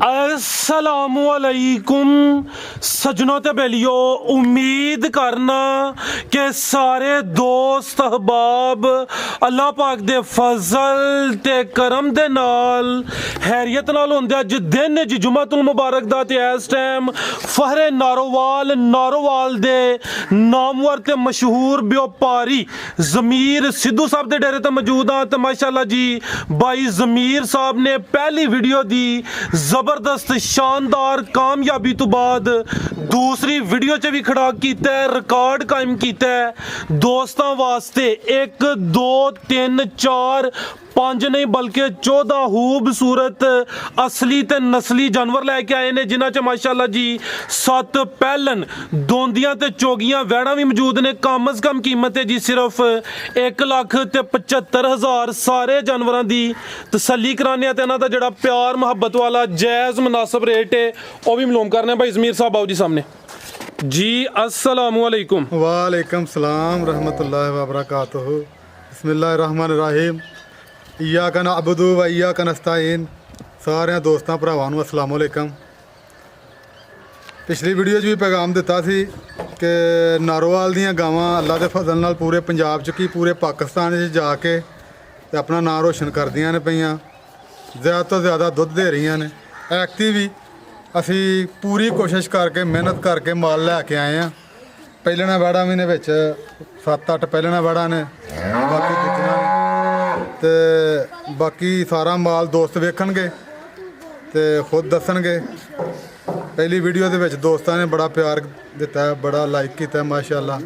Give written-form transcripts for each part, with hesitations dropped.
अस्सलामुअलैकुम सजनों ते बेलियो, उम्मीद करना कि सारे दोस्त अहबाब अल्लाह पाक दे फजल ते करम दे नाल हैरियत नाल होंदे। अज दिन जी जुमातुल मुबारक दा ते इस टाइम फहरे नारोवाल दे नामवर ते मशहूर व्यापारी ज़मीर सिद्धू साहब दे डेरे ते मौजूद हाँ। ते माशाअल्लाह जी भाई ज़मीर साहब ने पहली वीडियो दी जबरदस्त शानदार कामयाबी तो बाद दूसरी वीडियो च भी खड़ा किया, रिकॉर्ड कायम किया दोस्तों वास्ते। 1 2 3 4 5 नहीं बल्कि 14 खूबसूरत असली ते नस्ली जानवर लैके आए ने, जिन्हां च माशाअल्लाह जी 7 पैलन दोंदियां ते चोगियां वैड़ा भी मौजूद ने। कम अज कम कीमत है जी सिर्फ 1,75,000। सारे जानवरों की तसल्ली कराने ते इन्हां दा जिहड़ा प्यार मुहब्बत वाला जायज़ मुनासिब रेट है वह भी मालूम करने। भाई ज़मीर साहब आओ जी सामने जी। अस्सलामुअलैकुम। वालेकुम सलाम रहमतुल्लाहि व बरकातुहू। बिस्मिल्लाहिर्रहमानिर्रहीम। इय्याका नअबुदु व इय्याका नस्तईन। सारे दोस्तों भरावां नूं अस्सलाम वालेकुम। पिछली वीडियो भी पैगाम दिता सी कि नारोवाल दियां गावां अल्लाह दे फजल नाल पूरे पंजाब च की पूरे पाकिस्तान च जाके ते अपना नाम रोशन करदियां ने पईयां, ज़्यादा तो ज़्यादा दुध दे रही ने। ऐकती भी असी पूरी कोशिश करके मेहनत करके माल लैके आए हैं। पहलना वैड़ा महीने 7-8 पहलना वैड़ा ने, बाकी दूजियां ने ते बाकी सारा माल दोस्त वेखणगे ते खुद दसणगे। पहली वीडियो दे विच दोस्तां ने बड़ा प्यार दिता है, बड़ा लाइक किया, माशाअल्लाह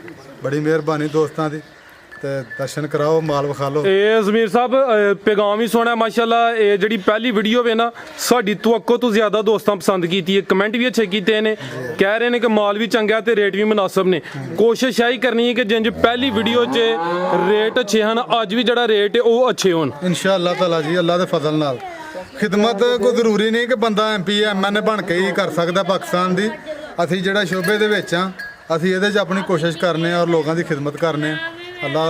बड़ी मेहरबानी दोस्तां दी। ते दर्शन कराओ, माल विखा लो। ज़मीर साहब पैगाम ही सोना माशाअल्लाह। ये जी पहली वीडियो है ना, साड़ी तवक्को तो ज़्यादा दोस्तों पसंद की है, कमेंट भी अच्छे किए ने, कह रहे हैं कि माल भी चंगा ते रेट भी मुनासिब ने। कोशिश यही करनी है कि जिंज पहली वीडियो च रेट अच्छे हैं, अज भी जड़ा रेट है वो अच्छे होन इंशाअल्लाह ताला जी। अल्लाह दे फजल नाल खिदमत कोई जरूरी नहीं कि बंदा MP MN बन के ही कर सकता पाकिस्तान की। असी जिहड़ा शोबे दे विच हां, असी इहदे च अपनी कोशिश करने और लोगों की खिदमत करने। अल्लाह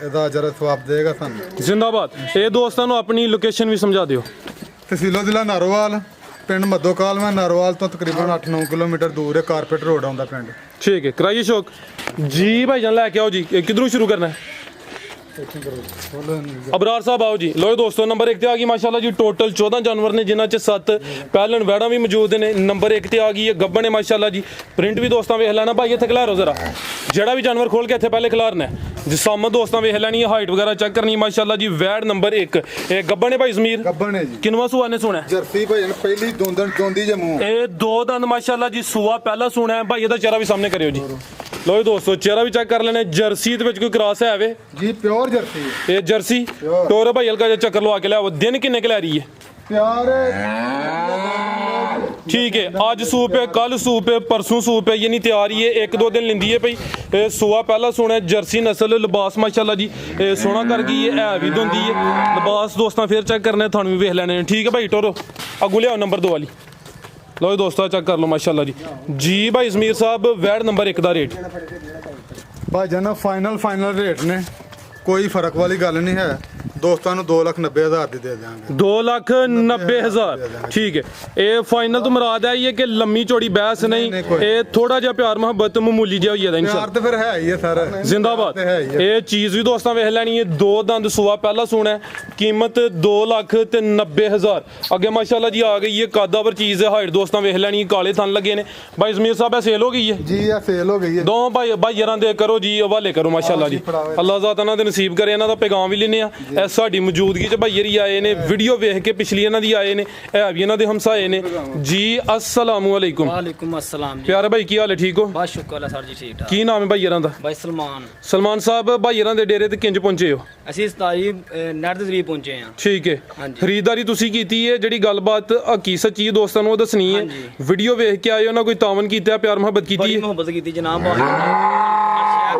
ਇਹਦਾ ਅਜਰ ਸਵਾਬ ਦੇਗਾ ਸਾਨੂੰ। ਜ਼ਿੰਦਾਬਾਦ। ਇਹ ਦੋਸਤਾਂ ਨੂੰ ਆਪਣੀ ਲੋਕੇਸ਼ਨ ਵੀ ਸਮਝਾ ਦਿਓ। ਤਹਿਸੀਲ ਜ਼ਿਲ੍ਹਾ ਨਾਰੋਵਾਲ, ਪਿੰਡ ਮੱਦੋਕਾਲ। ਮੈਂ ਨਾਰੋਵਾਲ ਤੋਂ ਤਕਰੀਬਨ 8-9 ਕਿਲੋਮੀਟਰ ਦੂਰ ਹੈ, ਕਾਰਪੇਟ ਰੋਡ ਆਉਂਦਾ ਪਿੰਡ। ठीक है, कराइए शौक जी। भाईजान लैके आओ जी, किधरों शुरू करना है? अबरार साहब आओ जी। लो दोस्तों नंबर 1 ते आ गई माशाल्लाह जी। टोटल 14 जानवर ने, जिन्हां च 7 पैलन वैड़ा भी मौजूद ने। नंबर 1 ते आ गई है गब्बन है माशाल्लाह जी। प्रिंट भी दोस्तों वेख लेना भाई, इत्थे खिलारो जरा, जेड़ा भी जानवर खोल के इत्थे पहले खिलारना है। जिसम दोस्तों वेख लेनी है, हाइट वगैरह चेक करनी माशाल्लाह जी। वैड़ नंबर 1 गब्बन है भाई ज़मीर। गब्बन है जी। किनवा सूआ ने सुना है? जर्सी भाई पहली दोंदी जमू। ये 2 दंद माशाल्लाह जी। सूआ पहला सुना है भाई, ਇਹਦਾ चेहरा भी सामने करियो जी। लो दोस्तों चेहरा भी चेक कर लेने। जर्सी दे विच कोई क्रॉस है वे जी? प्योर जर्सी है। जर्सी टोर भाई, हल्का जा चक्कर लवा के लिया। दिन किन्ने के लै रही है? प्यार ठीक है, आज सूप है, कल सूप है, परसों सूप है, यानी तैयारी है। 1-2 दिन लेंदी है भाई। सूआ पहला सोना है, जर्सी नस्ल। लिबास माशाल्लाह जी सोना कर गई है भी दोंदी है। लिबास दोस्तों फिर चेक करने, थानू भी वेख लेने। ठीक है भाई, टोरो अगू लियाओ नंबर 2 वाली। लो दोस्तों चेक कर लो माशाल्लाह जी। जी भाई ज़मीर साहब वैड़ नंबर 1 का रेट भाई जाना फाइनल रेट ने, कोई फर्क वाली गल नहीं है। दोस्तों 2,90,000 दी दे देंगे। 2,90,000 ठीक है। ये फाइनल तो मुराद है ये कि लम्मी चौड़ी बहस नहीं, ये थोड़ा जा प्यार मोहब्बत मामूली जा होई है इंशाअल्लाह। तो फिर है ही है सर, जिंदाबाद। ये चीज़ भी दोस्तों वेख लैनी है। 2 दंद सूआ पहला सोना है, कीमत 2,90,000। अगे माशाल्लाह जी आ गई है, कादावर चीज़ है। हाइट दोस्तों वेख लैनी है, काले थन लगे ने। भाई ज़मीर साहब सेल हो गई है जी? ये सेल हो गई है। दो भाई यार दे करो जी, हवाले करो माशाल्लाह जी। अल्लाह ज़ात इन्हां दे नसीब करे। इन्हां दा पैगाम भी लेने आ। साडी मौजूदगी च भाई ही आए ने, वीडियो वेख के पिछली इन्हां दी आए ने, है भी इन्हां दे हमसाए ने जी। अस्सलामुअलैकुम। वालेकुम अस्सलाम जी। प्यारे भाई की हाल है? ठीक हो? बहुत शुक्र है सर जी, ठीक ठाक। की नाम है भाई यारां दा? भाई सलमान। सलमान साहब भाई यारां दे डेरे ते किंज पहुंचे हो? ਅਸੀਂ 27 ਨੈਟ ਦੇ ਜ਼ਰੀਏ ਪਹੁੰਚੇ ਹਾਂ। ठीक है, खरीदारी तुसी कीती है, ਜਿਹੜੀ ਗੱਲਬਾਤ ਹਕੀ ਸੱਚੀ ਦੋਸਤਾਂ ਨੂੰ ਉਹ ਦੱਸਣੀ ਹੈ। ਵੀਡੀਓ ਵੇਖ ਕੇ ਆਏ ਹੋ ਨਾ, ਕੋਈ ਤਾਵਨ ਕੀਤਾ, ਪਿਆਰ ਮੁਹੱਬਤ ਕੀਤੀ ਬੜੀ ਹੈ? ਮੁਹੱਬਤ ਕੀਤੀ ਜਨਾਬ,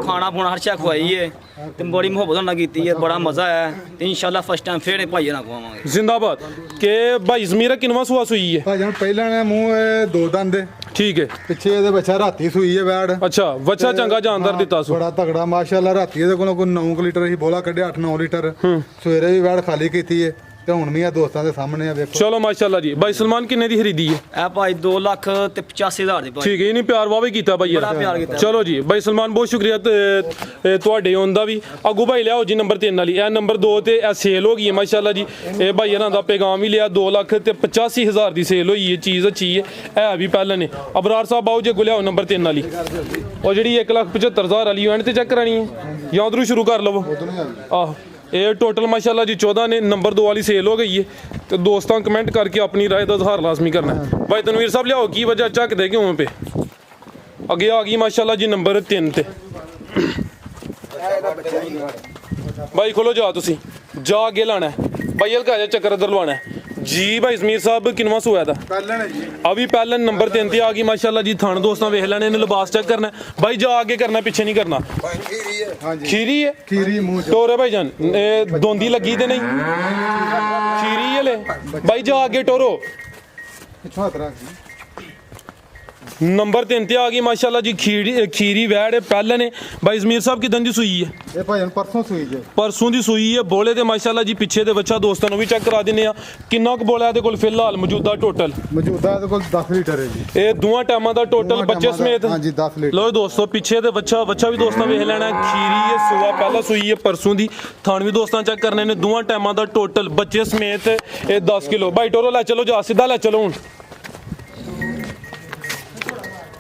ਖਾਣਾ ਖੁਣਾ ਹਰ ਸ਼ੈ ਖਵਾਈ ਹੈ ਤੇ ਬੜੀ ਮੁਹੱਬਤ ਨਾਲ ਕੀਤੀ ਹੈ। ਬੜਾ ਮਜ਼ਾ ਆਇਆ ਤੇ ਇਨਸ਼ਾਅੱਲਾ ਫਸਟ ਟਾਈਮ ਫੇਰ ਭਾਈ ਨਾਲ ਖਵਾਵਾਂਗੇ। जिंदाबाद। के भाई ज़मीरा किनवा सुआ सुई है? भाई जान पहले ने मुंह 2 दंद ठीक है, पिछे ਇਹਦੇ ਬੱਚਾ ਰਾਤੀ ਸੂਈ ਹੈ ਵੈੜ। अच्छा बच्चा चंगा जानदार दिता सु? ਬੜਾ ਤਗੜਾ ਮਾਸ਼ਾਅੱਲਾ। ਰਾਤੀ ਇਹਦੇ ਕੋਲੋਂ ਕੋਈ 9 ਲੀਟਰ ਹੀ ਬੋਲਾ ਕੱਢਿਆ, 8-9 ਲੀਟਰ। ਸਵੇਰੇ ਵੀ ਵੈੜ ਖਾਲੀ ਕੀਤੀ ਹੈ। ਤੇ ਹੁਣ ਵੀ ਆ ਦੋਸਤਾਂ ਦੇ ਸਾਹਮਣੇ ਆ ਵੇਖੋ। ਚਲੋ ਮਾਸ਼ਾਅੱਲਾ ਜੀ। ਬਾਈ ਸਲਮਾਨ ਕਿੰਨੇ ਦੀ ਖਰੀਦੀ ਹੈ? ਇਹ ਭਾਈ 2,85,000 ਦੀ ਭਾਈ। ਠੀਕ ਹੈ, ਇਹਨੇ ਪਿਆਰ ਵਾਵੇ ਕੀਤਾ ਬਾਈ ਬੜਾ ਪਿਆਰ ਕੀਤਾ। ਚਲੋ ਜੀ ਬਾਈ ਸਲਮਾਨ ਬਹੁਤ ਸ਼ੁਕਰੀਆ ਤੁਹਾਡੇ ਆਉਣ ਦਾ ਵੀ। ਅੱਗੂ ਭਾਈ ਲਿਆਓ ਜੀ ਨੰਬਰ 3 ਵਾਲੀ। ਇਹ ਨੰਬਰ 2 ਤੇ ਇਹ ਸੇਲ ਹੋ ਗਈ ਹੈ ਮਾਸ਼ਾਅੱਲਾ ਜੀ। ਇਹ ਭਾਈ ਇਹਨਾਂ ਦਾ ਪੈਗਾਮ ਵੀ ਲਿਆ 2,85,000 ਦੀ ਸੇਲ ਹੋਈ ਹੈ। ਚੀਜ਼ ਅੱਛੀ ਹੈ, ਇਹ ਵੀ ਪਹਿਲਾਂ ਨੇ। ਅਬਰਾਰ ਸਾਹਿਬ ਆਓ ਜੇ ਲਿਆਓ ਨੰਬਰ 3 ਵਾਲੀ। ਉਹ ਜਿਹੜੀ 1,75,000 ਵਾਲੀ ਐਂਡ ਤੇ ਚੈੱਕ ਕਰਾਣੀ ਹੈ ਜਾਂ ਉਧਰੋਂ ਸ਼ੁਰੂ ਕਰ ਲਵੋ। ਆਹ ਇਹ ਟੋਟਲ ਮਾਸ਼ਾਅੱਲਾ ਜੀ 14 ਨੇ। ਨੰਬਰ 2 ਵਾਲੀ ਸੇਲ ਹੋ ਗਈ ਹੈ ਤੇ ਦੋਸਤਾਂ ਕਮੈਂਟ ਕਰਕੇ ਆਪਣੀ ਰਾਏ ਦਾ ਇਜ਼ਹਾਰ ਲਾਜ਼ਮੀ ਕਰਨਾ ਹੈ। ਭਾਈ ਤਨਵੀਰ ਸਾਹਿਬ ਲਿਆਓ ਕੀ ਵਜ੍ਹਾ ਚੱਕਦੇ ਕਿਉਂ ਪੇ? ਅੱਗੇ ਆ ਗਈ ਮਾਸ਼ਾਅੱਲਾ ਜੀ ਨੰਬਰ 3 ਤੇ। ਭਾਈ ਖੋਲੋ ਜਾ, ਤੁਸੀਂ ਜਾ ਅੱਗੇ ਲਾਣਾ ਹੈ ਭਾਈ। ਹਲਕਾ ਜਿਹਾ ਚੱਕਰ ਇੱਧਰ ਲਵਾਣਾ ਹੈ ਜੀ। ਭਾਈ ਜ਼ਮੀਰ ਸਾਹਿਬ ਕਿਨਵਾ ਸੋਇਆ ਦਾ? ਪਹਿਲਾਂ ਨੇ ਜੀ ਆ ਵੀ ਪਹਿਲਾਂ ਨੰਬਰ 3 ਤੇ ਆ ਗਈ ਮਾਸ਼ਾਅੱਲਾ ਜੀ। ਥਣ ਦੋਸਤਾਂ ਵੇਖ ਲੈਣੇ ਨੇ, ਲਿਬਾਸ ਚੈੱਕ ਕਰਨਾ ਭਾਈ। ਜਾ ਅੱਗੇ ਕਰਨਾ, ਪਿੱਛੇ ਨਹੀਂ ਕਰਨਾ। ਹਾਂਜੀ ਖੀਰੀ ਹੈ, ਖੀਰੀ ਮੂੰਹ ਚ ਟੋਰੇ ਭਾਈ ਜਾਨ ਇਹ ਦੋਂਦੀ ਲੱਗੀ ਤੇ ਨਹੀਂ ਖੀਰੀ ਹੈ ਲੈ ਭਾਈ। ਜਾ ਅੱਗੇ ਟੋਰੋ। ਪਿੱਛੋਂ ਹੱਥ ਰੱਖ ਜੀ। ਨੰਬਰ 3 ਤੇ ਆ ਗਈ ਮਾਸ਼ਾਅੱਲਾ ਜੀ ਖੀਰੀ ਵੈੜ ਪਹਿਲਾਂ ਨੇ। ਭਾਈ ਜ਼ਮੀਰ ਸਾਹਿਬ ਕਿਦਾਂ ਦੀ ਸੂਈ ਹੈ? ਇਹ ਭਾਈ ਪਰਸੋਂ ਸੂਈ ਜੇ। ਪਰਸੋਂ ਦੀ ਸੂਈ ਹੈ। ਬੋਲੇ ਤੇ ਮਾਸ਼ਾਅੱਲਾ ਜੀ ਪਿੱਛੇ ਦੇ ਬੱਚਾ ਦੋਸਤਾਂ ਨੂੰ ਵੀ ਚੈੱਕ ਕਰਾ ਦਿੰਨੇ ਆ। ਕਿੰਨਾ ਕੁ ਬੋਲਾ ਇਹਦੇ ਕੋਲ ਫਿਲਹਾਲ ਮੌਜੂਦਾ ਟੋਟਲ? ਮੌਜੂਦਾ ਇਹਦੇ ਕੋਲ 10 ਲੀਟਰ ਹੈ ਜੀ। ਇਹ ਦੋਵਾਂ ਟਾਈਮਾਂ ਦਾ ਟੋਟਲ ਦੋਵਾਂ ਬੱਚੇ ਟਾਈਮਾਂ ਦਾ, ਸਮੇਤ। ਹਾਂਜੀ 10 ਲੀਟਰ। ਲੋ ਦੋਸਤੋ ਪਿੱਛੇ ਦੇ ਬੱਚਾ ਵੀ ਦੋਸਤਾਂ ਵੇਖ ਲੈਣਾ। ਖੀਰੀ ਹੈ, ਸੂਆ ਪਹਿਲਾਂ ਸੂਈ ਹੈ ਪਰਸੋਂ ਦੀ। ਥਣ ਵੀ ਦੋਸਤਾਂ ਚੈੱਕ ਕਰਨੇ ਨੇ। ਦੋਵਾਂ ਟਾਈਮਾਂ ਦਾ ਟੋਟਲ ਬੱਚੇ ਸਮੇਤ ਇਹ 10 ਕਿਲੋ। ਭਾਈ ਟੋਰੋ ਲੈ ਚਲੋ, ਜਾ ਸਿੱਧਾ ਲੈ ਚਲੋ ਹੁਣ।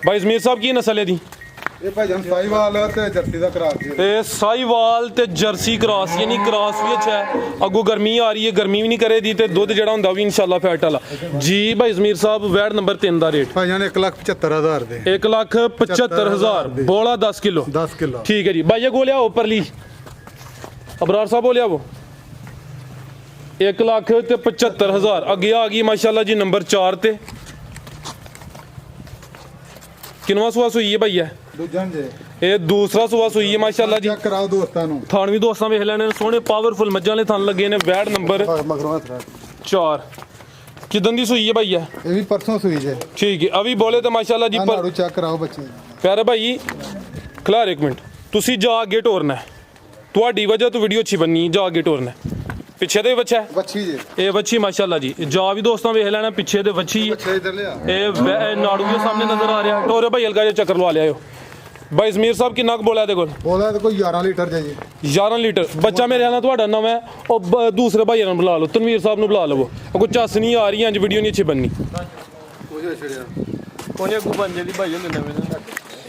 ਭਾਈ ਜ਼ਮੀਰ ਸਾਹਿਬ ਕੀ ਨਸਲ ਹੈ ਦੀ? ਇਹ ਭਾਈ ਜਾਨ ਸਾਈਵਾਲ ਤੇ ਜਰਸੀ ਦਾ ਕਰਾਸ ਜੀ। ਇਹ ਸਾਈਵਾਲ ਤੇ ਜਰਸੀ ਕ੍ਰਾਸ, ਯਾਨੀ ਕ੍ਰਾਸ ਵੀ ਅੱਛਾ ਹੈ। ਅੱਗੋਂ ਗਰਮੀ ਆ ਰਹੀ ਹੈ, ਗਰਮੀ ਵੀ ਨਹੀਂ ਕਰੇ ਦੀ ਤੇ ਦੁੱਧ ਜਿਹੜਾ ਹੁੰਦਾ ਵੀ ਇਨਸ਼ਾਅੱਲਾ ਫੈਟ ਵਾਲਾ ਜੀ। ਭਾਈ ਜ਼ਮੀਰ ਸਾਹਿਬ ਵੈੜ ਨੰਬਰ 3 ਦਾ ਰੇਟ ਭਾਈ ਜਾਨ 1,75,000 ਦੇ। 1,75,000 ਬੋਲਾ 10 ਕਿਲੋ। 10 ਕਿਲੋ ਠੀਕ ਹੈ ਜੀ। ਭਾਈ ਇਹ ਗੋ ਲਿਆਓ ਉੱਪਰਲੀ। ਅਬਰਾਰ ਸਾਹਿਬ ਬੋਲਿਆ ਉਹ 1,75,000। ਅੱਗੇ ਆ ਗਈ ਮਾਸ਼ਾਅੱਲਾ ਜੀ ਨੰਬਰ 4 ਤੇ। ਕਿਨਵਾ ਸੁਆ ਸੂਈ ਹੈ ਭਈਆ? ਦੂਜਾ ਜੇ ਇਹ ਦੂਸਰਾ ਸੁਆ ਸੂਈ ਹੈ ਮਾਸ਼ਾਅੱਲਾ ਜੀ। ਚੈੱਕ ਕਰਾਓ ਦੋਸਤਾਂ ਨੂੰ। ਥਣ ਵੀ ਦੋਸਤਾਂ ਵੇਖ ਲੈਣੇ ਨੇ, ਸੋਹਣੇ ਪਾਵਰਫੁਲ ਮੱਝਾਂ ਵਾਲੇ ਥਣ ਲੱਗੇ ਨੇ। ਵੈੜ ਨੰਬਰ ਮਗਰੋਂ ਹੱਥ ਰੱਖ। 4 ਕਿਦਾਂ ਦੀ ਸੂਈ ਹੈ ਭਈਆ? ਇਹ ਵੀ ਪਰਸੋਂ ਸੂਈ ਜੇ। ਠੀਕ ਹੈ। ਅਭੀ ਬੋਲੇ ਤੇ ਮਾਸ਼ਾਅੱਲਾ ਜੀ। ਨਾੜੂ ਚੈੱਕ ਕਰਾਓ ਬੱਚੇ। ਪਿਆਰੇ ਭਾਈ ਖਲਾਰ ਇੱਕ ਮਿੰਟ, ਤੁਸੀਂ ਜਾ ਅੱਗੇ ਟੋਰਨਾ। ਤੁਹਾਡੀ ਵਜ੍ਹਾ ਤੋਂ ਵੀਡੀਓ ਅੱਛੀ ਬਣਨੀ। ਜਾ ਅੱਗੇ ਟੋਰਨਾ। ਪਿੱਛੇ ਦੇ ਬੱਚਾ ਹੈ ਬੱਚੀ ਜੇ। ਇਹ ਵੱਛੀ ਮਾਸ਼ਾਅੱਲਾ ਜੀ। ਜਾ ਵੀ ਦੋਸਤਾਂ ਵੇਖ ਲੈਣਾ, ਪਿੱਛੇ ਦੇ ਵੱਛੀ। ਬੱਚੇ ਇਧਰ ਲਿਆ। ਇਹ ਨਾੜੂ ਦੇ ਸਾਹਮਣੇ ਨਜ਼ਰ ਆ ਰਿਹਾ। ਟੋਰੇ ਭਾਈ ਹਲਕਾ ਜਿਹਾ ਚੱਕਰ ਲਵਾ ਲਿਆਓ। ਭਾਈ ਜ਼ਮੀਰ ਸਾਹਿਬ ਕਿੰਨਾ ਕੁ ਬੋਲਿਆ ਇਹਦੇ ਕੋਲ? ਬੋਲਾ ਤੇ ਕੋਈ 11 ਲੀਟਰ ਜੇ ਜੀ। 11 ਲੀਟਰ ਬੱਚਾ ਮੇਰੇ ਨਾਲ ਤੁਹਾਡਾ ਨਵਾਂ ਹੈ। ਉਹ ਦੂਸਰੇ ਭਾਈਆਂ ਨੂੰ ਬੁਲਾ ਲਓ, ਤਨਵੀਰ ਸਾਹਿਬ ਨੂੰ ਬੁਲਾ ਲਵੋ। ਕੋਈ ਚੱਸ ਨਹੀਂ ਆ ਰਹੀ, ਅੱਜ ਵੀਡੀਓ ਨਹੀਂ ਅੱਛੀ ਬਣਨੀ। ਕੋਨੇ ਕੋ ਬੰਦੇ ਦੀ ਭਾਈ ਹੁੰਦੇ ਨਵੇਂ।